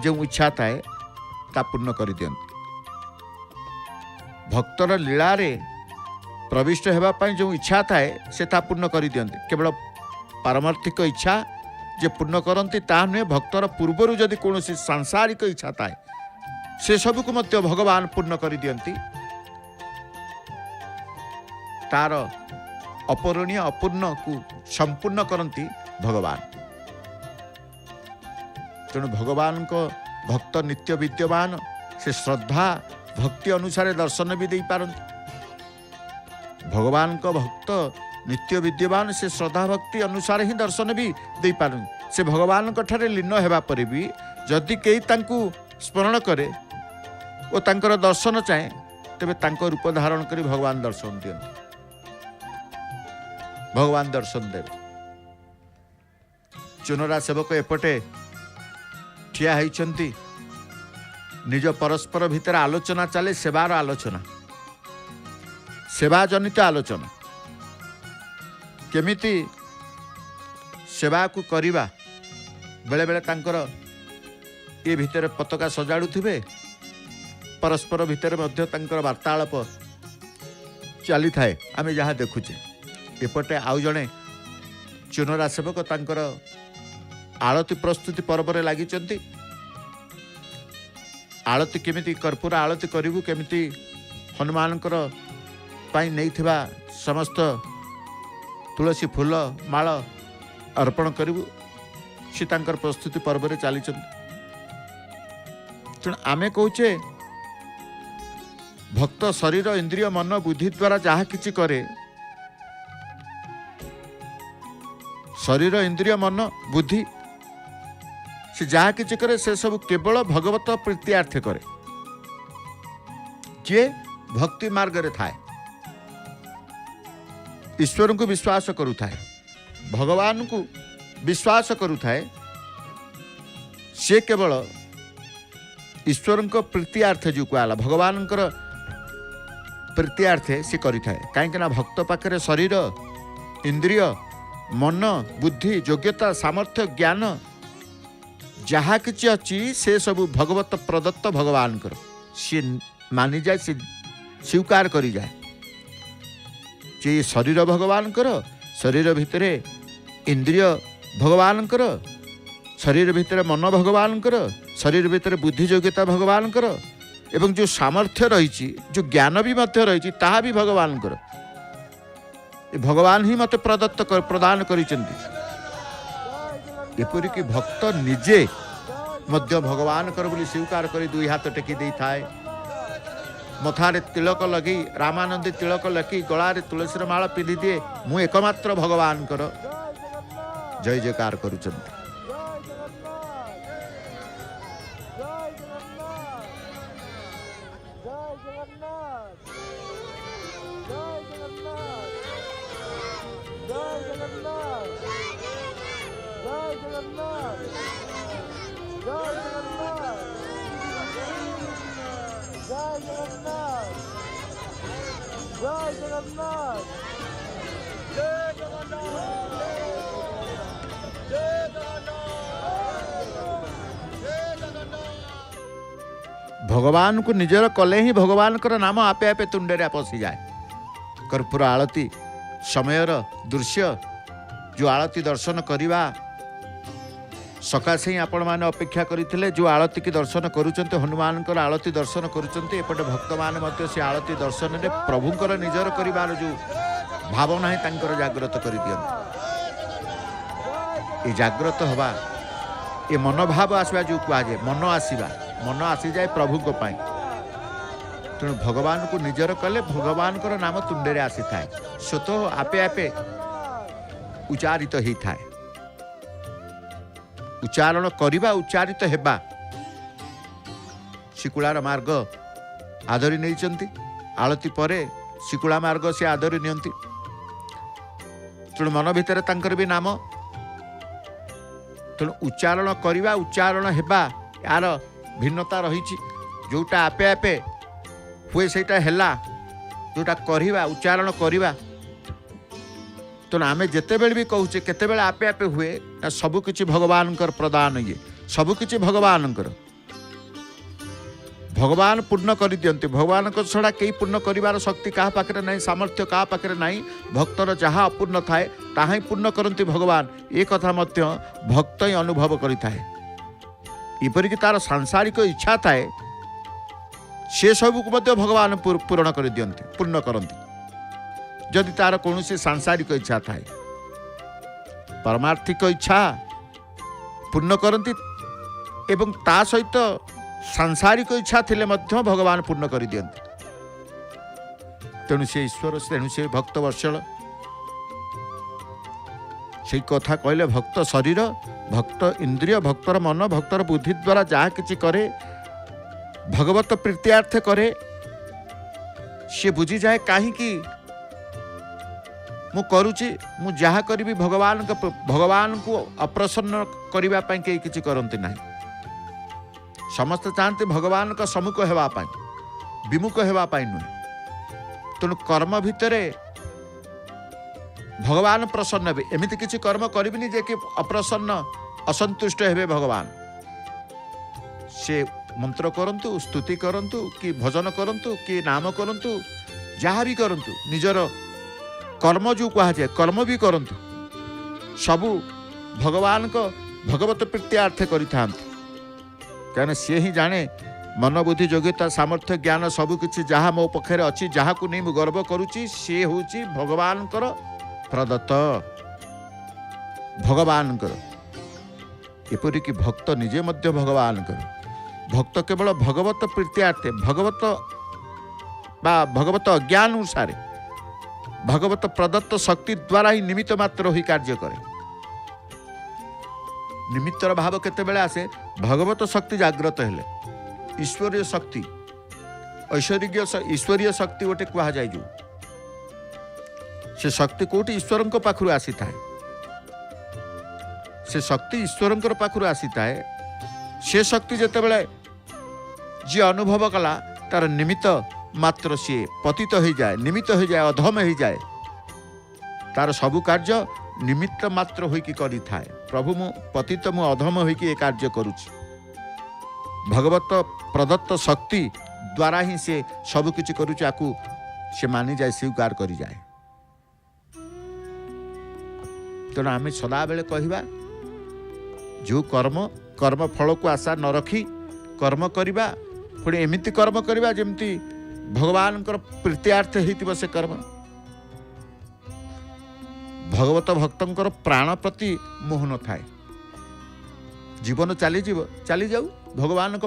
जो इच्छा थाए ता पूर्ण कर दियंती भक्तर लीला रे प्रविष्ट होगापाई जो इच्छा थाए से ता पूर्ण कर दियंती केवल पारमार्थिक इच्छा जे पूर्ण करती ता नुहे भक्तर पूर्वर जदि कौन सांसारिक इच्छा थाए से सबू को मध्य भगवान पूर्ण कर दियंती तार अपरणीय अपूर्ण को संपूर्ण करती भगवान तेणु भगवान को भक्त नित्य विद्यमान से श्रद्धा भक्ति अनुसार दर्शन भी दे पारती भगवान को भक्त नित्य विद्यमान से श्रद्धा भक्ति अनुसार ही दर्शन भी दे पारती से भगवान ठारे लीन होगा पर भी जदि कई तांकु स्मरण करे और तांकर दर्शन चाहे तेबे तांको रूप धारण करी भगवान दर्शन दियंती भगवान दर्शन देव चुनरा सेवक एपटे ठिया होइछंती निज परस्पर भितर आलोचना चले सेवार आलोचना सेवा जनित आलोचना केमिति सेवा को करिबा बेले बेले तांकर ये भितर पताका सजाड़ुथिबे परस्पर भितर मध्य तांकर वार्तालाप चली थाए आमे जहाँ देखुचे एपटे आउ जड़े चुनरा सेवक तांकर आलती प्रस्तुति पर्व रे लागिचंती आलती केमिति कर्पूर आलती करिवु केमिति हनुमानकर पाई नैथिबा समस्त तुलसी फूल माळ अर्पण करिवु से तांकर प्रस्तुति पर्व रे चलीचंती तेणु आमे कहूचे भक्त शरीर इंद्रिय मन बुद्धि द्वारा जहाँ किछि करे शरीर इंद्रिय मन बुद्धि से जहाँ किछि करे से सब केवल भगवत प्रीत्यार्थ करे जे भक्ति मार्ग रे थाए ईश्वर को विश्वास करुथाए भगवान को विश्वास करुथाए से केवल ईश्वर को प्रीत्यार्थ जो कहला भगवान प्रीत्यार्थे से करि थाए कहीं भक्त पाखे शरीर इंद्रिय मन बुद्धि योग्यता सामर्थ्य ज्ञान जहाँ किछि अच्छी से सब भगवत प्रदत्त भगवान कर सी मानी जाए से स्वीकार करी जाए जे शरीर भगवान कर शरीर भितरे इंद्रिय ଭଗବାନଙ୍କର, ଶରୀର ଭିତରେ ମନ ଭଗବାନଙ୍କର, ଶରୀର ଭିତରେ ବୁଦ୍ଧି ଯୋଗ୍ୟତା ଭଗବାନଙ୍କର, ଏବଂ ଯେଉଁ ସାମର୍ଥ୍ୟ ରହିଛି, ଯେଉଁ ଜ୍ଞାନ ବି ମଧ୍ୟ ରହିଛି, ତାହା ବି ଭଗବାନଙ୍କର। ଏ ଭଗବାନ ହିଁ ମୋତେ ପ୍ରଦାନ କରିଛନ୍ତି। ଏପରିକି ଭକ୍ତ ନିଜେ ମଧ୍ୟ ଭଗବାନଙ୍କର ବୋଲି ସ୍ୱୀକାର କରି ଦୁଇ ହାତ ଟେକି ଦେଇଥାଏ। ମଥାରେ ତିଳକ ଲଗେଇ, ରାମାନନ୍ଦୀ ତିଳକ ଲଗେଇ, ଗଳାରେ ତୁଳସୀର ମାଳ ପିନ୍ଧିଦିଏ, ମୁଁ ଏକମାତ୍ର ଭଗବାନଙ୍କର ଜୟ ଜୟକାର କରୁଛନ୍ତି। भगवान को निजर कले ही भगवान नाम आपे आपे तुंडे पशि जाए। कर्पूर आलती समयर दृश्य जो आलती दर्शन करवा सकाशे ही आपण मैंने अपेक्षा करते, जो आलती की दर्शन करुँच हनुमान आलती दर्शन करुँच एपटे भक्त मैंने से आलती दर्शन में प्रभुंर निजर कर जो भावना ही जागृत कर दिखती। जागृत हवा ये मनोभाव आसवा जो कहुए मन आसवा मन आसी जाए प्रभु को पाई। तेणु भगवान को निजर कले भगवान को नाम तुंडे आसी थाए, स्वतः आपे आपे उच्चारित ही थाए। उच्चारण करिबा उच्चारित हेबा शिकुलार मार्ग आदरी नहीं, आलती परे शिकुला मार्ग से आदरी नियंती। तेणु मन भितर तांकर भी नाम, तेणु उच्चारण करिबा उच्चारण हेबा यार भिन्नता रही। जोटा आपे आपे हुए सेटा हेला, जोटा करिबा उच्चारण करिबा। तेणु आमे जेतेबेले भी कहूचे केतेबेले आपे आपे हुए, सबकिछि भगवानकर प्रदान, ये सबकिछि भगवानकर। भगवान पूर्ण कर दियंते, भगवान को छड़ा कई पूर्ण करिवार शक्ति कहा पाखरे नहीं, सामर्थ्य कहा पाखरे नहीं। भक्तर जहाँ अपूर्ण थाए ताहा ही पूर्ण करती भगवान, ये कथा मध्य भक्त ही अनुभव करिथाए। इपरिक तार सांसारिक इच्छा थाए से सबको मध्य भगवान पूर्ण कर दियंते, पूर्ण करती। जदि तार कौन सांसारिक इच्छा थाए परमार्थिक इच्छा पूर्ण करती, एवं ता सहित सांसारिक इच्छा थिले मध्य भगवान पूर्ण कर दियंते। तेणु से ईश्वर, तेणु से भक्त वत्सल से कथा कहले भक्त शरीर, भक्त इंद्रिय, भक्तर मन, भक्तर बुद्धि द्वारा जहाँ किछि करे भगवत प्रीत्यार्थ करे। सी बुझी जाए कहीं मु करुची, मु जहाँ करी भगवान को अप्रसन्न करने कहीं किछि करंती नहीं। समस्त चाहते भगवान का सम्मुख हेबापाई, विमुख हेबापाई नुहे। तेणु कर्म भितरे भगवान प्रसन्न हे। एमती किसी कर्म करिबिनी जे कि अप्रसन्न असंतुष्ट हेबे भगवान। से मंत्र करंतु, स्तुति करंतु, कि भजन करंतु, कि नाम करंतु, जहाँ भी करंतु, निजर कर्म जो कहा जाए कर्म भी करंतु, सबु भगवान को भगवत प्रीत्यार्थ करिथांती। कहना सी ही जाने मन बुद्धि योग्यता सामर्थ्य ज्ञान सबकि जहाँ मो पखे अच्छी, जहाँ को नहीं गर्व करुच्ची, सी हूँ भगवान प्रदत्त भगवान। एपरिक भक्त निजे मध्य भगवान। भक्त केवल भगवत प्रीत्यार्थे, भगवत बा भगवत अज्ञान अनुसार भगवत प्रदत्त शक्ति द्वारा ही निमित्त मात्र ही कार्य करे। निमित्तर भाव केतेबेले आसे भगवत शक्ति जागृत हेले, ईश्वरीय शक्ति ईश्वरीय शक्ति गोटे कहा जाए। जो से शक्ति कोटी ईश्वर पाखु आसी थाए, से शक्ति ईश्वर पाखु आसी थाए। से शक्ति जेतेबेले जी अनुभव कला तार निमित्त मात्र सी पतित हो जाए, निमित्त हो जाए, अधम हो जाए। तार सबु कार्य निमित्त मात्र होइकी करी थाए। प्रभु मु पतित मु अधम होइकी ए कार्य करुछि। भगवत प्रदत्त शक्ति द्वारा ही से सब किछि करुछि, आकु से मानि जाए, स्वीकार करी जाए। तेणु आमे सदा बेले कहिबा जो कर्म कर्म फल को आशा न रखी कर्म करवा पुणी एमती कर्म करवा जमती भगवान प्रीत्यार्थ हो से कर्म भगवत भक्तंकर प्राण प्रति मोह न थाए जीवन चली जाऊ भगवान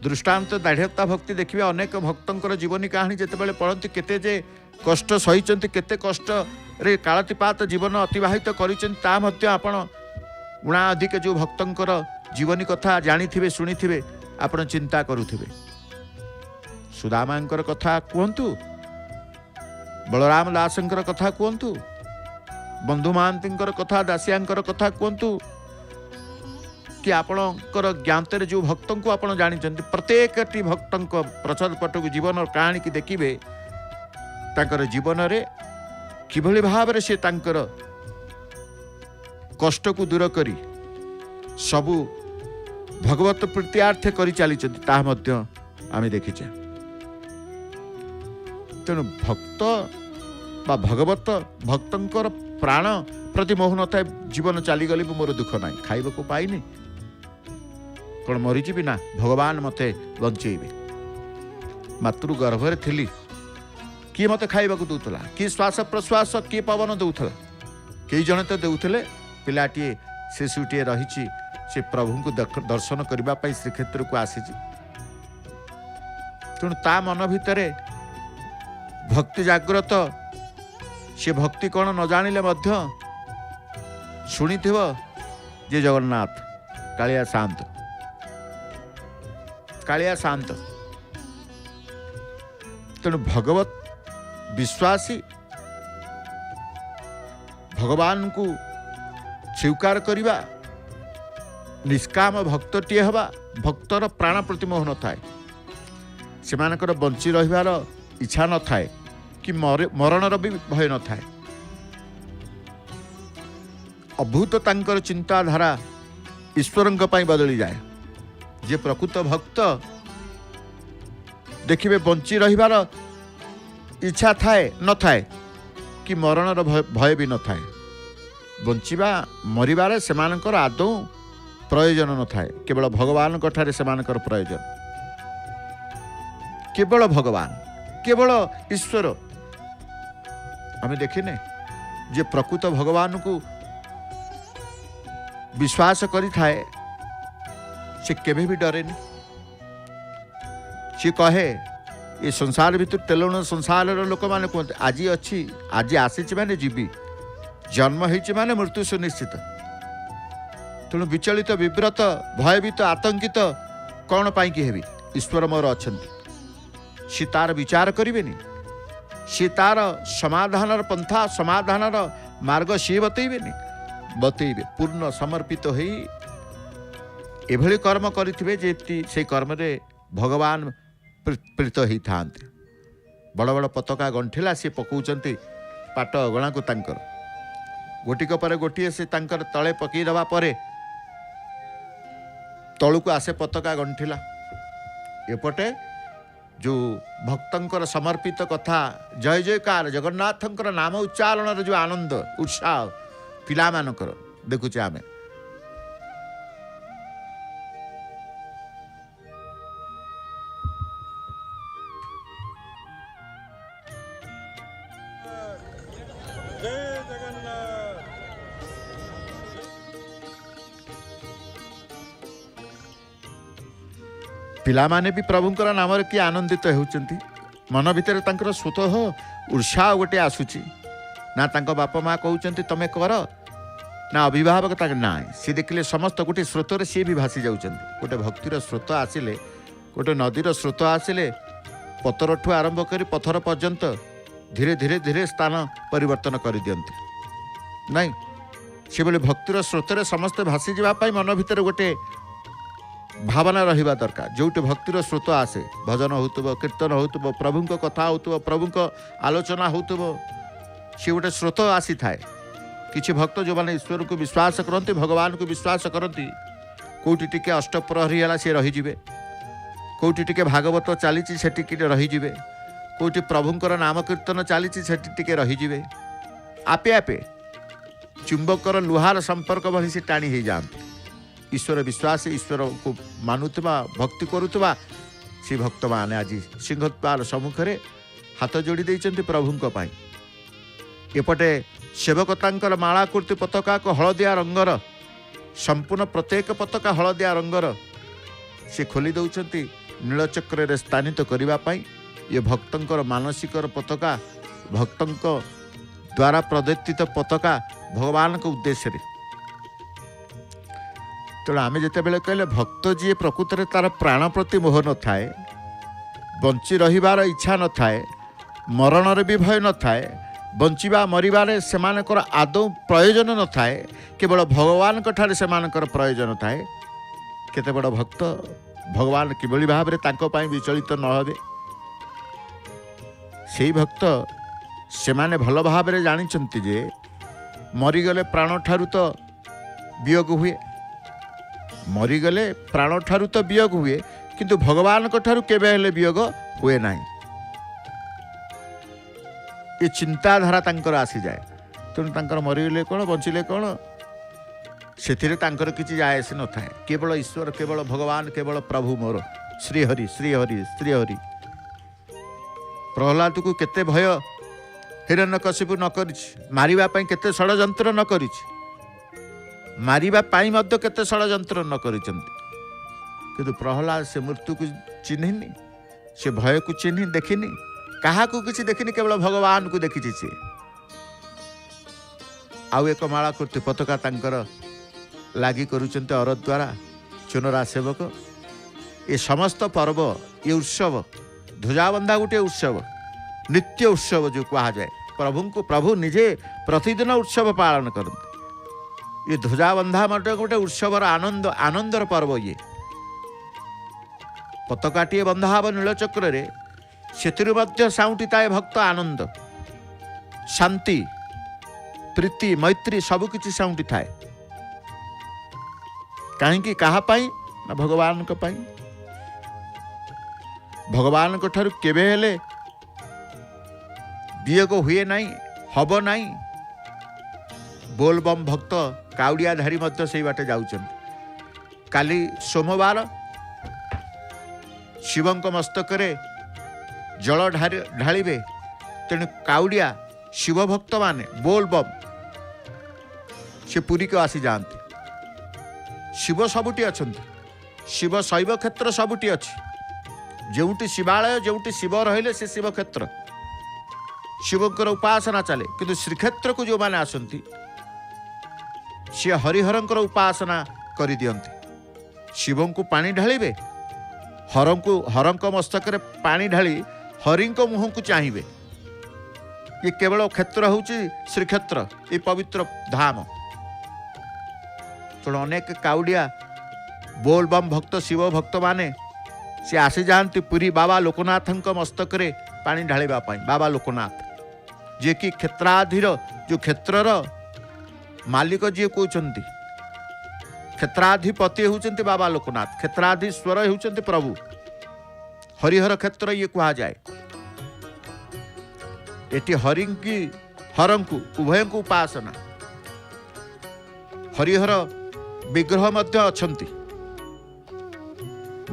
दृष्टांत दाढ़ता भक्ति देखिए अनेक भक्तंकर जीवनी कहानी जितेबाला पढ़ती केते जे कष्ट सही केते कष्ट रे कालातिपात जीवन अतिवाहित कर आपण उणा अधिक जो भक्तंकर जीवनी कथा जानी शुणी आपण चिंता करुथिबे सुदामांकर कथा कहतु बलराम दासंकर कथा कहतु बंधु महांतींकर कथा दासियांकर कथा कहतु कि आपणकर ज्ञातर जो भक्त को आप जानी प्रत्येक भक्त प्रसाद पटक जीवन कहानी की देखिए तांकर जीवन रे किभली भाव से तांकर कष्ट को दूर करी सबु भगवत प्रीत्यार्थ करी चली आम देखीचे तेणु भक्त बा भगवत भक्तंकर प्राण प्रति मोह न था जीवन चलीगली मोर दुख ना खाइबा को पाइनी कौन मरीजी ना भगवान मते बंचेबे मातृ गर्भरे थिली किए मते खाइबा को दउतला कि श्वास प्रश्वास किए पवन दउतला कई जने तो दउतले पिलाटी शिशुटी रही से प्रभु को दर्शन करने श्रीक्षेत्र को आसी तेणु ता मन भितर भक्ति जाग्रत से भक्ति कौन न जानिले मध्य शुणिथिव जे जगन्नाथ कालिया शांत तेणु भगवत विश्वासी भगवान को स्वीकार करिबा निष्काम भक्तटीए हवा भक्तर प्राण प्रतिमोह न थाए सेमानकर बंची रहिबार इच्छा न थाए कि मरणर भी भय न थाए अभूत तांकर चिंताधारा ईश्वरंक पई बदली जाए जे प्रकृत भक्त देखिबे बंची रहिबार इच्छा थाए न थाए कि मरणर भय भी न थाए बंचिबा मरिबारे सेमानकर आदौ प्रयोजन न थाए केवल भगवान ठारे सेमानकर प्रयोजन केवल भगवान केवल ईश्वर आम देखिने जे प्रकृत भगवान को विश्वास करी थाए से केबे भी डरेनी सी कहे ये संसार भितर तेलुण संसार लोक मैंने कहते आज अच्छी आज आसी माने जीवी जन्म होइछि माने मृत्यु सुनिश्चित तेणु विचलित विव्रत भयभीत आतंकित कौन पाई कि हेबी ईश्वर मोर अछंती सी तार विचार करेनि सी तार समाधान पंथा समाधान मार्ग सी बतईबे पूर्ण समर्पित हो एभली कर्म करिथिबे जेति से कर्म रे भगवान प्रीत होई थांते बड़ बड़ पताका गंठिला सी पकाउचंती पाट अगणा को तांकर गोटिक पर गोटिए से तांकर तले पकई दबा परे तळु को आसे पताका गंठिला एपटे जो भक्तंकर समर्पित कथा जय जयकार जगन्नाथंकर नाम उच्चारण जो आनंद उत्साह पिला मानकर देखुचे आमे जय जगन्नाथ पिला माने भी प्रभुंकर नाम कि आनंदित होउचंती मन भितर तांकर स्वतः उत्साह गोटे आसुची ना तांको बापा माँ कहउचंती तमे कर ना अभिभावक ताक ना सी देखिले समस्त गोटे स्रोतर सी भी भासी जाउचंती गोटे भक्तिर स्रोत आसिले गोटे नदीर स्रोत आसिले पतरठू आरंभ करी पथर पर्यंत धीरे धीरे धीरे स्थान परिवर्तन कर दियंती नहीं से बोले भक्तिर स्रोतर समस्त भासी जावाई मन भितर गोटे भावना रहिबा दरकार जोटे भक्तिर स्रोत आसे भजन होतुबो कीर्तन होतुबो प्रभुंक कथा होतुबो प्रभुंक आलोचना होतुबो सी गोटे स्रोत आसी थाए किछि भक्त जो माने ईश्वर को विश्वास करते भगवान को विश्वास करती कोटी टिके अष्टप्रहरी है सी रहीजिवे कोटी टिके भागवत चली से रहीजिवे कोटी प्रभुंकर नाम कीर्तन चली से रहीजिवे आपे आपे चुंबकर लुहार संपर्क भली से टाणी हो जाती। ईश्वर विश्वास ईश्वर को मानुवा भक्ति करुवा से भक्त मैंने आज सिंहद्वार सम्मुख में हाथ जोड़ी देइछन्ति प्रभुंक पाई। एपटे सेवकतांकर मालाकृति पताका को हलदिया रंगर संपूर्ण प्रत्येक पताका हलदिया रंगर से खोली दौरान नीलचक्र स्थानित करने ये भक्तंकर मानसिकर पताका भक्तंक द्वारा प्रदत्तित पताका भगवान के उद्देश्य तेणु आम जिते बड़े कहले भक्त जी प्रकृत में तार प्राण प्रति मोह न थाए बंची रहिबार इच्छा न थाए मरण भी भय न थाए बंचिबा मरिबारे सेमानकर आदौ प्रयोजन न थाए केवल भगवान ठारे सेमानकर प्रयोजन थाए। केते बड़ भक्त भगवान किभली भाव में विचलित न हेबे सेई भक्त सेमाने भल भाव में जानिछन्ति जे मरीगले प्राण ठारू तो वियोग हुए मरीगले प्राण ठारू तो वियोग हुए किंतु भगवान ठारू केबे हेले वियोग हुए नाही। ये चिंताधारा तांकर आसी जाए तेणु तांकर मरीगले कौन बंचिले कौन से तांकर किछि जाए न थाए केवल ईश्वर केवल भगवान केवल प्रभु मोर श्रीहरि श्रीहरि श्रीहरि। प्रहलाद को केते भय हिरण्यकशिपु न करिछि मारिबा पई केते षडयंत्र न करिछि मारिबा पई मध्य केते षडयंत्र न करिछन्ति किंतु प्रहलाद से मृत्यु को चिन्हिनी से भय को चिन्हि देखिनी कहा को किछि देखिनी केवल भगवान को देखिछि से आउ एक माला कृति पताका तांकर लागी करुचन्ते अर द्वारा चुनरा सेवक ये समस्त पर्व ये उत्सव ध्वजाबंधा गोटे उत्सव नित्य उत्सव जो कहा जाए प्रभु को प्रभु निजे प्रतिदिन उत्सव पालन करते ये ध्वजाबंधा मटे गोटे उत्सवर आनंद आनंदर पर्व ये पताकाटीए बंधा हम नीलचक्र रे से साउंटी ताए भक्त आनंद शांति प्रीति मैत्री सबकि साउंटी थाए कहीं कहा ना भगवान को पाई भगवान को ठारू केबे हेले वियोग हुए नहीं हब नहीं बोलबम भक्त काउडिया धारी मध्य से बाटे जाउछन काली सोमवार शिवंक मस्तक रे जल ढालिबे तेणु काउडिया शिव भक्त माने बोलबम से पुरी को आसी जाते शिव सबुटी अछंती शिव शैव क्षेत्र सबुटी अछि जोटी शिवालय जोटी शिव रहिले से शिव क्षेत्र शिवकर उपासना चले किंतु श्रीक्षेत्र को जो माने आसंती सी हरिहरंकर उपासना कर दियंती शिव को पानी ढालिबे हरंक मस्तक पानी ढाली हरिंक मुह को चाहिए ये केवल क्षेत्र होची श्रीक्षेत्र ये पवित्र धाम तो अनेक काउडिया बोलबम भक्त शिव भक्त माने सी आसी जाती पुरी बाबा लोकनाथ मस्तक रे पानी ढालिबा पाई बाबा लोकनाथ जे कि क्षेत्राधीर जो क्षेत्रर मालिक जी कहते क्षेत्राधिपति होचंती बाबा लोकनाथ क्षेत्राधीश्वर होचंती प्रभु हरिहर क्षेत्र ये कहा जाए एटी हरिंकी हरंकु उभय को उपासना हरिहर विग्रह मध्य अछंती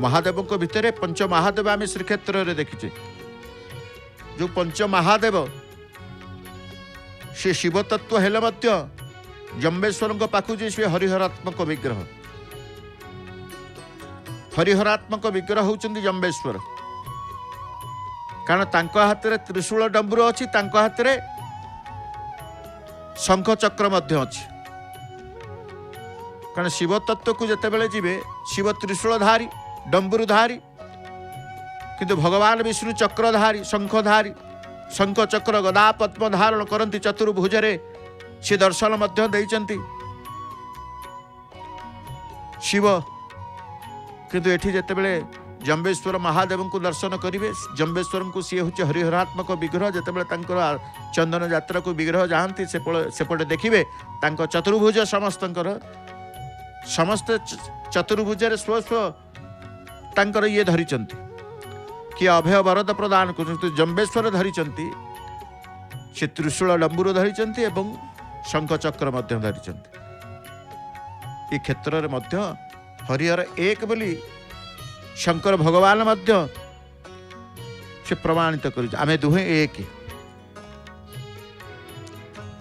महादेव भितर पंच महादेव आम श्रीक्षेत्र में देखीचे जो पंच महादेव से शिव तत्व हेले मध्य जम्बेश्वर पाखु जे हरिहरात्मक विग्रह हरिहरात्मक विग्रह होचंदी जम्बेश्वर कारण तांको हाथ रे त्रिशूल डंबुर अछि तांको हाथ रे शंख चक्र मध्य अछि कारण शिव तत्व को जते बेले जीवे शिव त्रिशूलधारी डंबुरधारी किंतु भगवान विष्णु चक्रधारी शंख चक्र गदा पद्म धारण करती चतुर्भुजरे से दर्शन मध्य देइचंती शिव किंतु एठी जते बेले जम्बेश्वर महादेव को दर्शन करेंगे जम्बेश्वर को सी हूँ हरिहरात्मक विग्रह जिते बड़े चंदन यात्रा को विग्रह जाती सेपटे देखिए चतुर्भुज समस्त चतुर्भुज स्व स्व ये धरी किए अभय वरद प्रदान कर जम्बेश्वर धरी से त्रिशूल डंबुर धरी शंख चक्र मध्य धरिଛନ୍ତି ए क्षेत्र रे मध्य हरिहर एक बोली शंकर भगवान मध्य से प्रमाणित कर आमे दुहे एक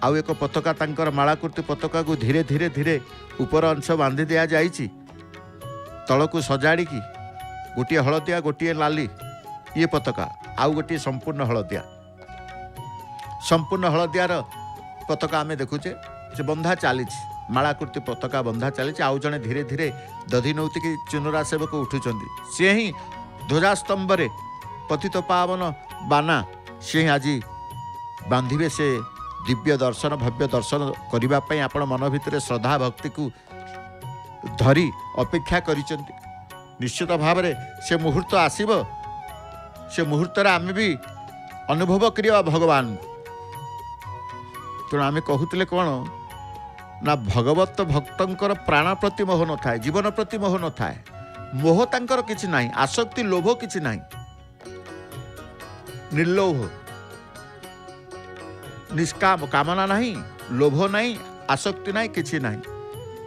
आउ एक पताका तांकर मालाकृति पताका को धीरे धीरे धीरे ऊपर अंश बांधि दिया जाइछि तलकू सजाड़ी की गोटे हलदिया गोटे लाली ये पताका आउ गोटे संपूर्ण हलदियार पताका आमे देखुचे से बंधा चली मालाकृति पताका बंधा चली आउ जड़े धीरे धीरे दधि नौति की चुनरा सेवक उठुचंदी सी ही ध्वजास्तंभ रे पतित पावन बाना सी आज बांधिबे से दिव्य दर्शन भव्य दर्शन करने आपण मन भितर श्रद्धा भक्ति को धरी अपेक्षा करिसेंती निश्चित भाव में से मुहूर्त आसीबो से मुहूर्त आमे भी अनुभव करिया भगवान तेणु आमे कहूतिले कौन ना भगवत भक्तंकर प्राण प्रति मोह न थाए जीवन प्रति मोह न थाए मोह तांकर किछि नाही आसक्ति लोभ किछि नाही निर्लोभ निष्काम कामना नहीं लोभ नहीं आसक्ति नहीं किछि नहीं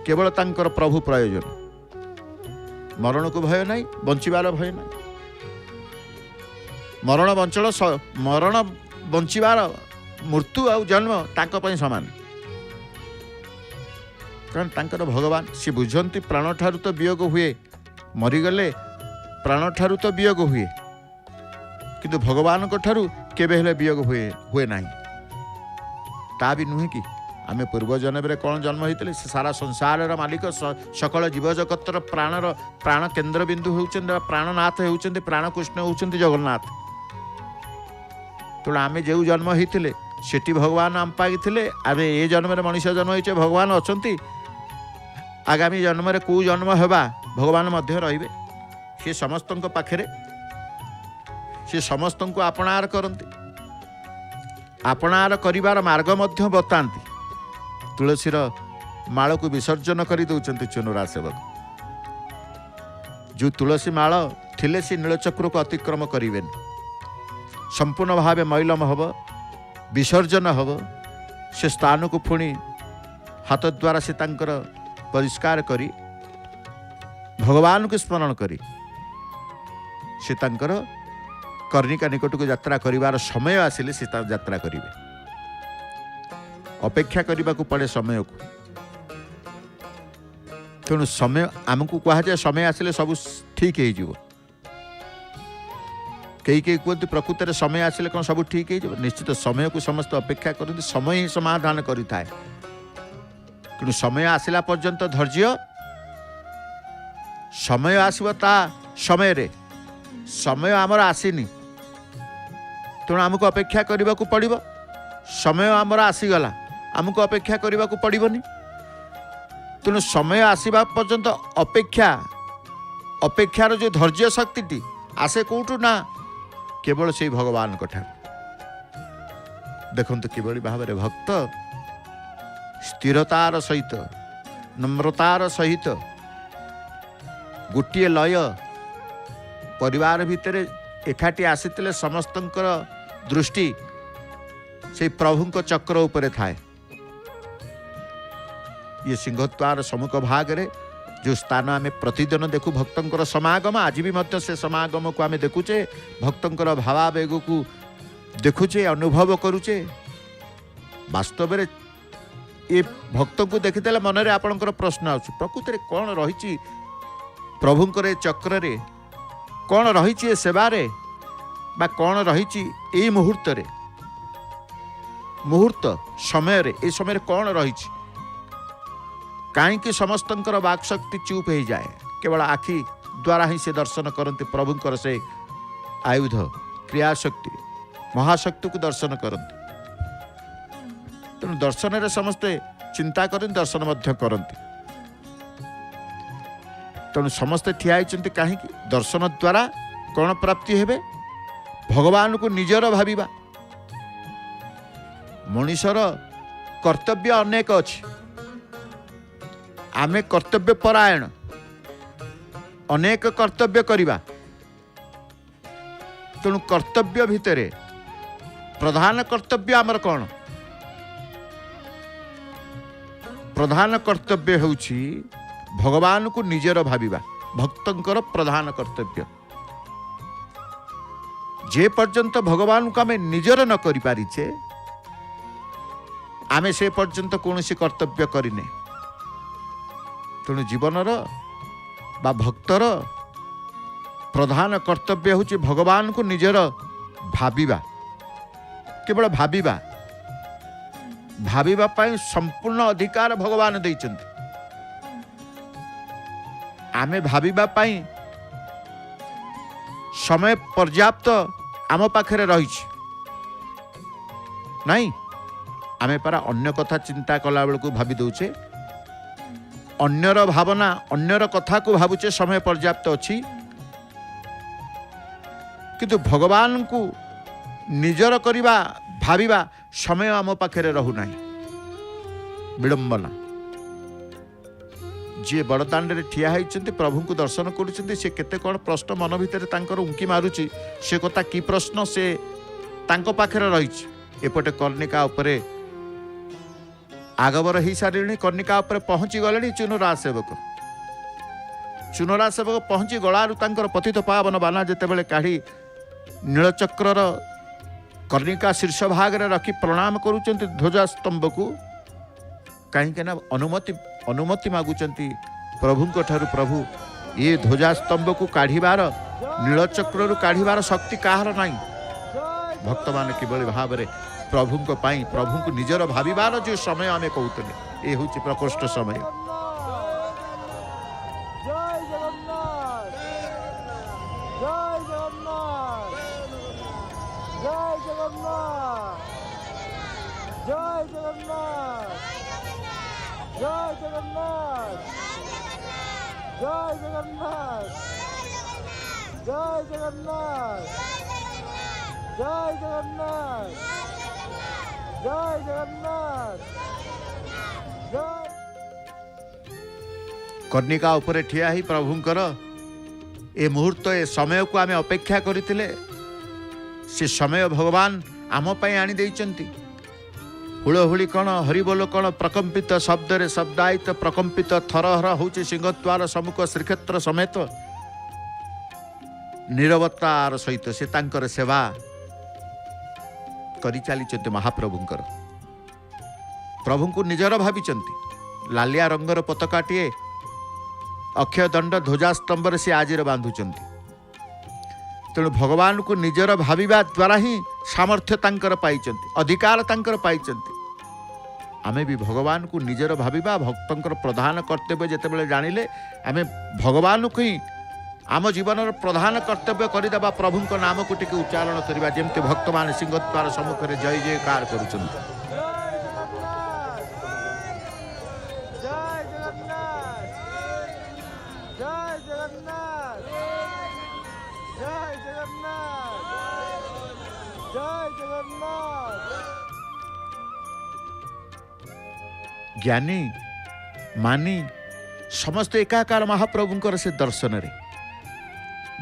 केवल तांकर प्रभु प्रयोजन मरण को भय नहीं बंचिबार भय नहीं मरण बंचिबार मृत्यु आ जन्म तांको पई समान कारण तांकर भगवान सी बुझंती प्राण ठारू तो वियोग हुए मरीगले प्राण ठारू तो वियोग हुए किंतु भगवान को ठारू केबे हेले वियोग हुए नहीं ता भी नुहे कि आमे पूर्व जन्म रे कौन जन्म होते सारा संसार मालिक सकल जीव जगतर प्राण केन्द्र बिंदु होउछन्ते प्राणनाथ होउछन्ते प्राण कृष्ण होउछन्ते जगन्नाथ तेणु आमे जो जन्म होते सेठी भगवान आम पाइले आमे ए जन्म रे मनुष्य जन्म होइछे भगवान अछन्ति आगामी जन्म रे को जन्म हेबा भगवान मध्य रहिबे से समस्त पाखरे से समस्त को आपणार करती आपणार करिवार मार्ग मध्य बताती तुलसीर माल को विसर्जन कर दौरान चुनुरा सेवक जो तुलसी माल थिले से नीलचक्र को अतिक्रम करें संपूर्ण भाव मैलम हम विसर्जन हम से स्थान को पुणी हाथ द्वारा से तांकर परिष्कार करी भगवान को स्मरण करी से तांकर कर्णिका निकट को यात्रा करिवार समय आसिले से यात्रा करिवे अपेक्षा करने को पड़े समय को तेणु समय आमको कह जाए समय आसिले सब ठीक हो कई कहते प्रकृत में समय आसिले कौन सब ठीक हो निश्चित समय को समस्त अपेक्षा करते समय ही समाधान करें कि समय आसला पर्यंत धैर्य समय आसव ता समय रे समय आमर आसीनी तेणु आमको अपेक्षा करने को पड़ो समय आमर आसीगला आमको अपेक्षा करने को पड़ोनी तेणु समय आसवा पर्यंत अपेक्षार जो धैर्य शक्ति आसे कौटू ना केवल से भगवान कठा देखते किभली भाव में भक्त स्थिरतार सहित नम्रतार सहित गोटे लय परिवार भितर एकाठी आसीते समस्तंकर दृष्टि से प्रभुंक चक्र उपरे थाए ये सिंहद्वार सम्मुख भाग रे जो स्थान आम प्रतिदिन देखू भक्तंकर समागम आज भी मत से समागम को आम देखुचे भक्तंकर भावावेग को देखुचे अनुभव करुचे वास्तव में ये भक्त को देखिदेले मन में आपणकर प्रश्न आसु प्रकृति में कौन रही प्रभुंकर चक्र रे कौन रही सेवारे बा कौन रही मुहूर्त रे मुहूर्त समय रे ए समय कौन रही कहीं समस्तंकर वाक शक्ति चुप हो जाए केवल आखि द्वारा ही से दर्शन करते प्रभुंकर से आयुध क्रियाशक्ति महाशक्ति को दर्शन करते तेणु दर्शन रे समस्ते चिंता करते दर्शन मध्य करते तेणु समस्ते ठिया होती कहीं दर्शन द्वारा कौन प्राप्ति हेबे भगवान को निजर भाविबा मनुष्यर कर्तव्य अनेक अच्छी आमे कर्तव्य परायण अनेक कर्तव्य करिबा तेणु कर्तव्य भितरे प्रधान कर्तव्य आमर कौन प्रधान कर्तव्य होउछि भगवान को निजर भाविबा भक्तंकर प्रधान कर्तव्य जे पर्यंत भगवान को आम निजर न करि पारिछे आमे से पर्यंत कौनसी कर्तव्य करिने तेणु जीवनर बा भक्तर प्रधान कर्तव्य होछि भगवान को निजर भाविबा केवल भाविबा भाविबा पाई संपूर्ण अधिकार भगवान दैछन्ति आमे भाविबा पाई समय पर्याप्त आम पाखरे रहिछि नहीं आमे पारा अन्य कथा चिंता कला बेलू भावी दौचे अन्यर भावना अन्यर कथा को भावुचे समय पर्याप्त अच्छी किंतु भगवान को निजर करिबा भाविबा समय आम पाखरे रहु नाही विडंबना जी बड़दाण्ड रे ठिया होइछन्ति प्रभु को दर्शन करुछन्ति से केते कोन प्रश्न मन भितर तांकर उंकी मारुछि से कथा की प्रश्न से तांको पाखरे रहिछि एपटे कर्णिका उपरे आगबर ही सारे कर्णिका उपरे पहुंची गले चुनरा सेवक पहुंची गलारू तांकर पतित पावन बाना जेतेबेले काढ़ी नीलचक्रर कर्णिका शीर्ष भाग रे रखी प्रणाम करुचंती ध्वजा स्तंभ को कहीं ना अनुमति मागुचंती प्रभुंको ठारू प्रभु ये ध्वजा स्तंभ को काढ़ीबार नीलचक्रु काढ़ीबार शक्ति काहार नहीं भक्त मान किभली भाव में प्रभुंको पाई प्रभु को निजर भाविबार जो समय आम कहते ये हूँ प्रकोष्ठ समय कर्णिका उपरे ठिया ही प्रभुंकर ए मुहूर्त ए समय को आमे अपेक्षा करथिले से समय भगवान आम पाई आनी देइचंती हुलहुली कण हरिबोल कण प्रकंपित शब्द रे शब्दायित प्रकंपित थरहर होचे सिंहद्वार सम्मुख श्रीक्षेत्र समेत निरवतार सहित से तांकर सेवा करि चली महाप्रभुंकर प्रभु को निजर भाविचंती लालिया रंगर पताकाटीए अक्षय दंड ध्वजा स्तंभ से आजिर बांधुचंती तेणु भगवान को निजर भाविबा द्वारा ही सामर्थ्य तांकर पाइचंती अधिकार तांकर पाइचंती आमे भी भगवान को निजर भाविबा भक्तंकर प्रधान कर्तव्य जेतेबेले जानिले आमे भगवान को ही आम जीवन प्रधान कर्तव्य करदेबा प्रभु को नाम को टिके उच्चारण करबा जेमते भक्त मान सिंहद्वार सम्मुख रे जय जयकार करूचंती ज्ञानी मानी समस्त एकाकार महाप्रभुंकर से दर्शन रे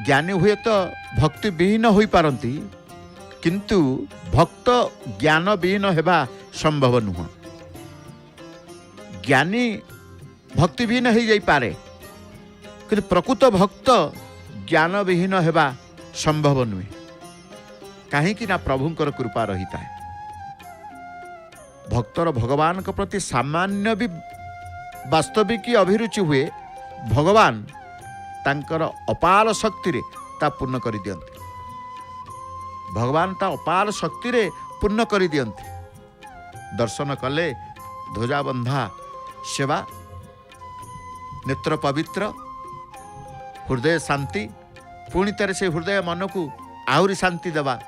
ज्ञानी हुए तो भक्ति विहीन हो पारती किंतु भक्त ज्ञान विहीन हेबा संभव नुह ज्ञानी भक्ति विहीन हो जाई पारे किंतु प्रकृत भक्त ज्ञान विहीन हेबा संभव नुहे कहीं ना प्रभुंकर कृपा रही है भक्तर भगवान के प्रति सामान्य भी वास्तविक अभिरुचि हुए भगवान तांकर अपार शक्ति रे ता पूर्ण कर दियंती भगवान ता अपार शक्ति रे पूर्ण कर दियंती दर्शन कले ध्वजा बंधा सेवा नेत्र पवित्र हृदय शांति पुणी तरह से हृदय मन को आहुरी शांति देवा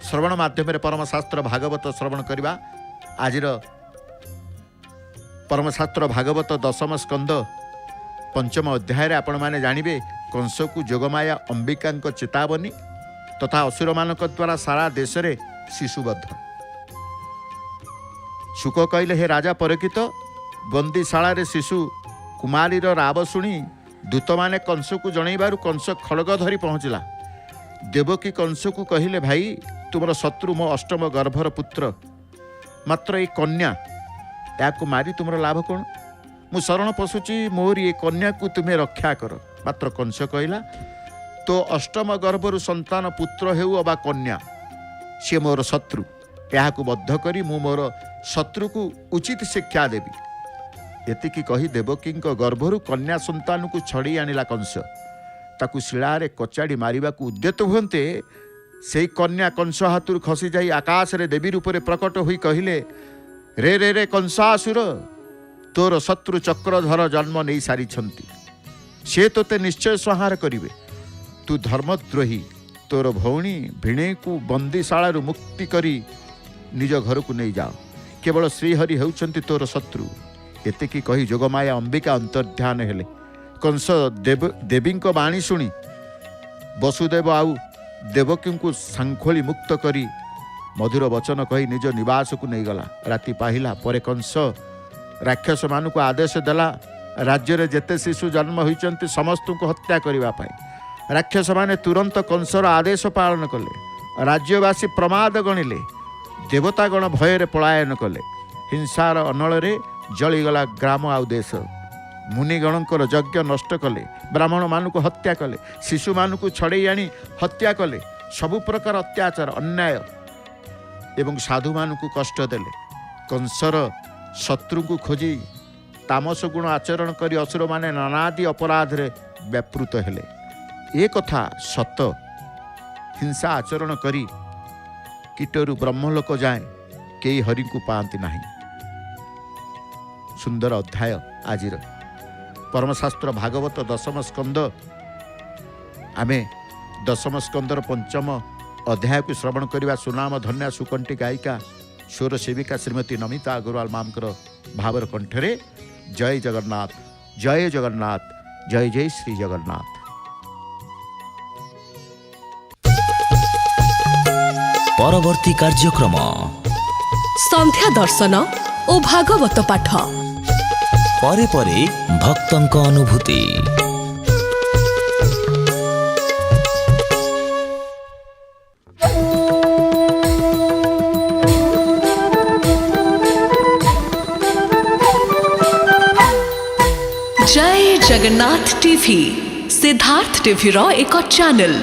श्रवण माध्यम परमशास्त्र भागवत श्रवण करवा आजिर परमशास्त्र भागवत दशम स्कंद पंचम अध्याय आपण माने जानिबे कंस को जोगमाया अंबिका चेतावनी तथा असुर मानक द्वारा सारा देश रे शिशुबद्ध शुक कहले हे राजा परीक्षित बंदीशाला रे शिशु कुमारी राव शुणी दूत माने कंस को जनइबारु कंस खड़ग धरी पहुँचला देवकी कंस को कहले भाई तुमर शत्रु मो अष्टम गर्भर पुत्र मात्र ये कन्या या मारी तुमर लाभ कौन मु शरण पशुची मोर ये कन्या को तुम्हें रक्षा कर। मात्र कंस कहला तो अष्टम गर्भरु संतान पुत्र हेउ अबा कन्या सी मोर शत्रु, यहाँ बद्ध करी मु मोर शत्रु को उचित शिक्षा देवी। एतिकी कही देवकी गर्भरु कन्या संतान को छड़ी आनिला कंस। ताकू शिलारे कचाड़ी मारिबा को उद्यत हुंते से कन्या कंस हाथुर खसी जाई आकाश रे देवी रूप में प्रकट होई कहिले रे रे रे कंसासुर तोर शत्रु चक्रधर जन्म नहीं सारी छंती, से तोते निश्चय संहार करिवे। तू धर्मद्रोही तोर भौणी भिणे को बंदीशाला मुक्ति करी निज घर को नहीं जाओ, केवल श्रीहरि हेउछंती तोर शत्रु। एतिकी कही जोगमाया अंबिका अंतर्ध्यान हेले। कंस देवी बाणी शुणी वसुदेव आउ देवकी को सांखोली मुक्त करी मधुर वचन कही निज निवास को नहीं गला। राति पाहिला परे कंस राक्षस मान को आदेश देला राज्य रे जेते शिशु जन्म होइचंती समस्त को हत्या करिबा पाई। राक्षस माने तुरंत कंसर आदेश पालन कले। राज्यवासी प्रमाद गणिले, देवतागण भୟରେ पलायन कले। हिंसार अनल जलीगला ग्राम आउ देश। मुनिगणकर यज्ञ नष्ट कले, ब्राह्मण मान को हत्या कले, शिशु मान को छड़े आनी हत्या कले। सबु प्रकार अत्याचार अन्याय एवं साधु मान को कष्ट देले। कंसर शत्रु को खोजी तामस गुण आचरण करी असुर माने नानादि अपराध रे व्यापृत हेले। ए कथा सत। हिंसा आचरण करी कीटरू ब्रह्मलोक जाए केई हरि को पाती नहीं। सुंदर अध्याय आजिर परमशास्त्र भागवत दशम स्कंद। आमे दशम स्कंदर पंचम अध्याय को श्रवण करवा सुनाम धन्या सुकंठी गायिका स्वर सेविका श्रीमती नमिता अग्रवाल मामकर भावर कंठरे। जय जगन्नाथ, जय जगन्नाथ, जय जय श्री जगन्नाथ। परवर्ती कार्यक्रम संध्या दर्शन और भागवत पाठ परे परे भक्तंक अनुभूति। जय जगन्नाथ टीवी सिद्धार्थ टीवी रो एक चैनल।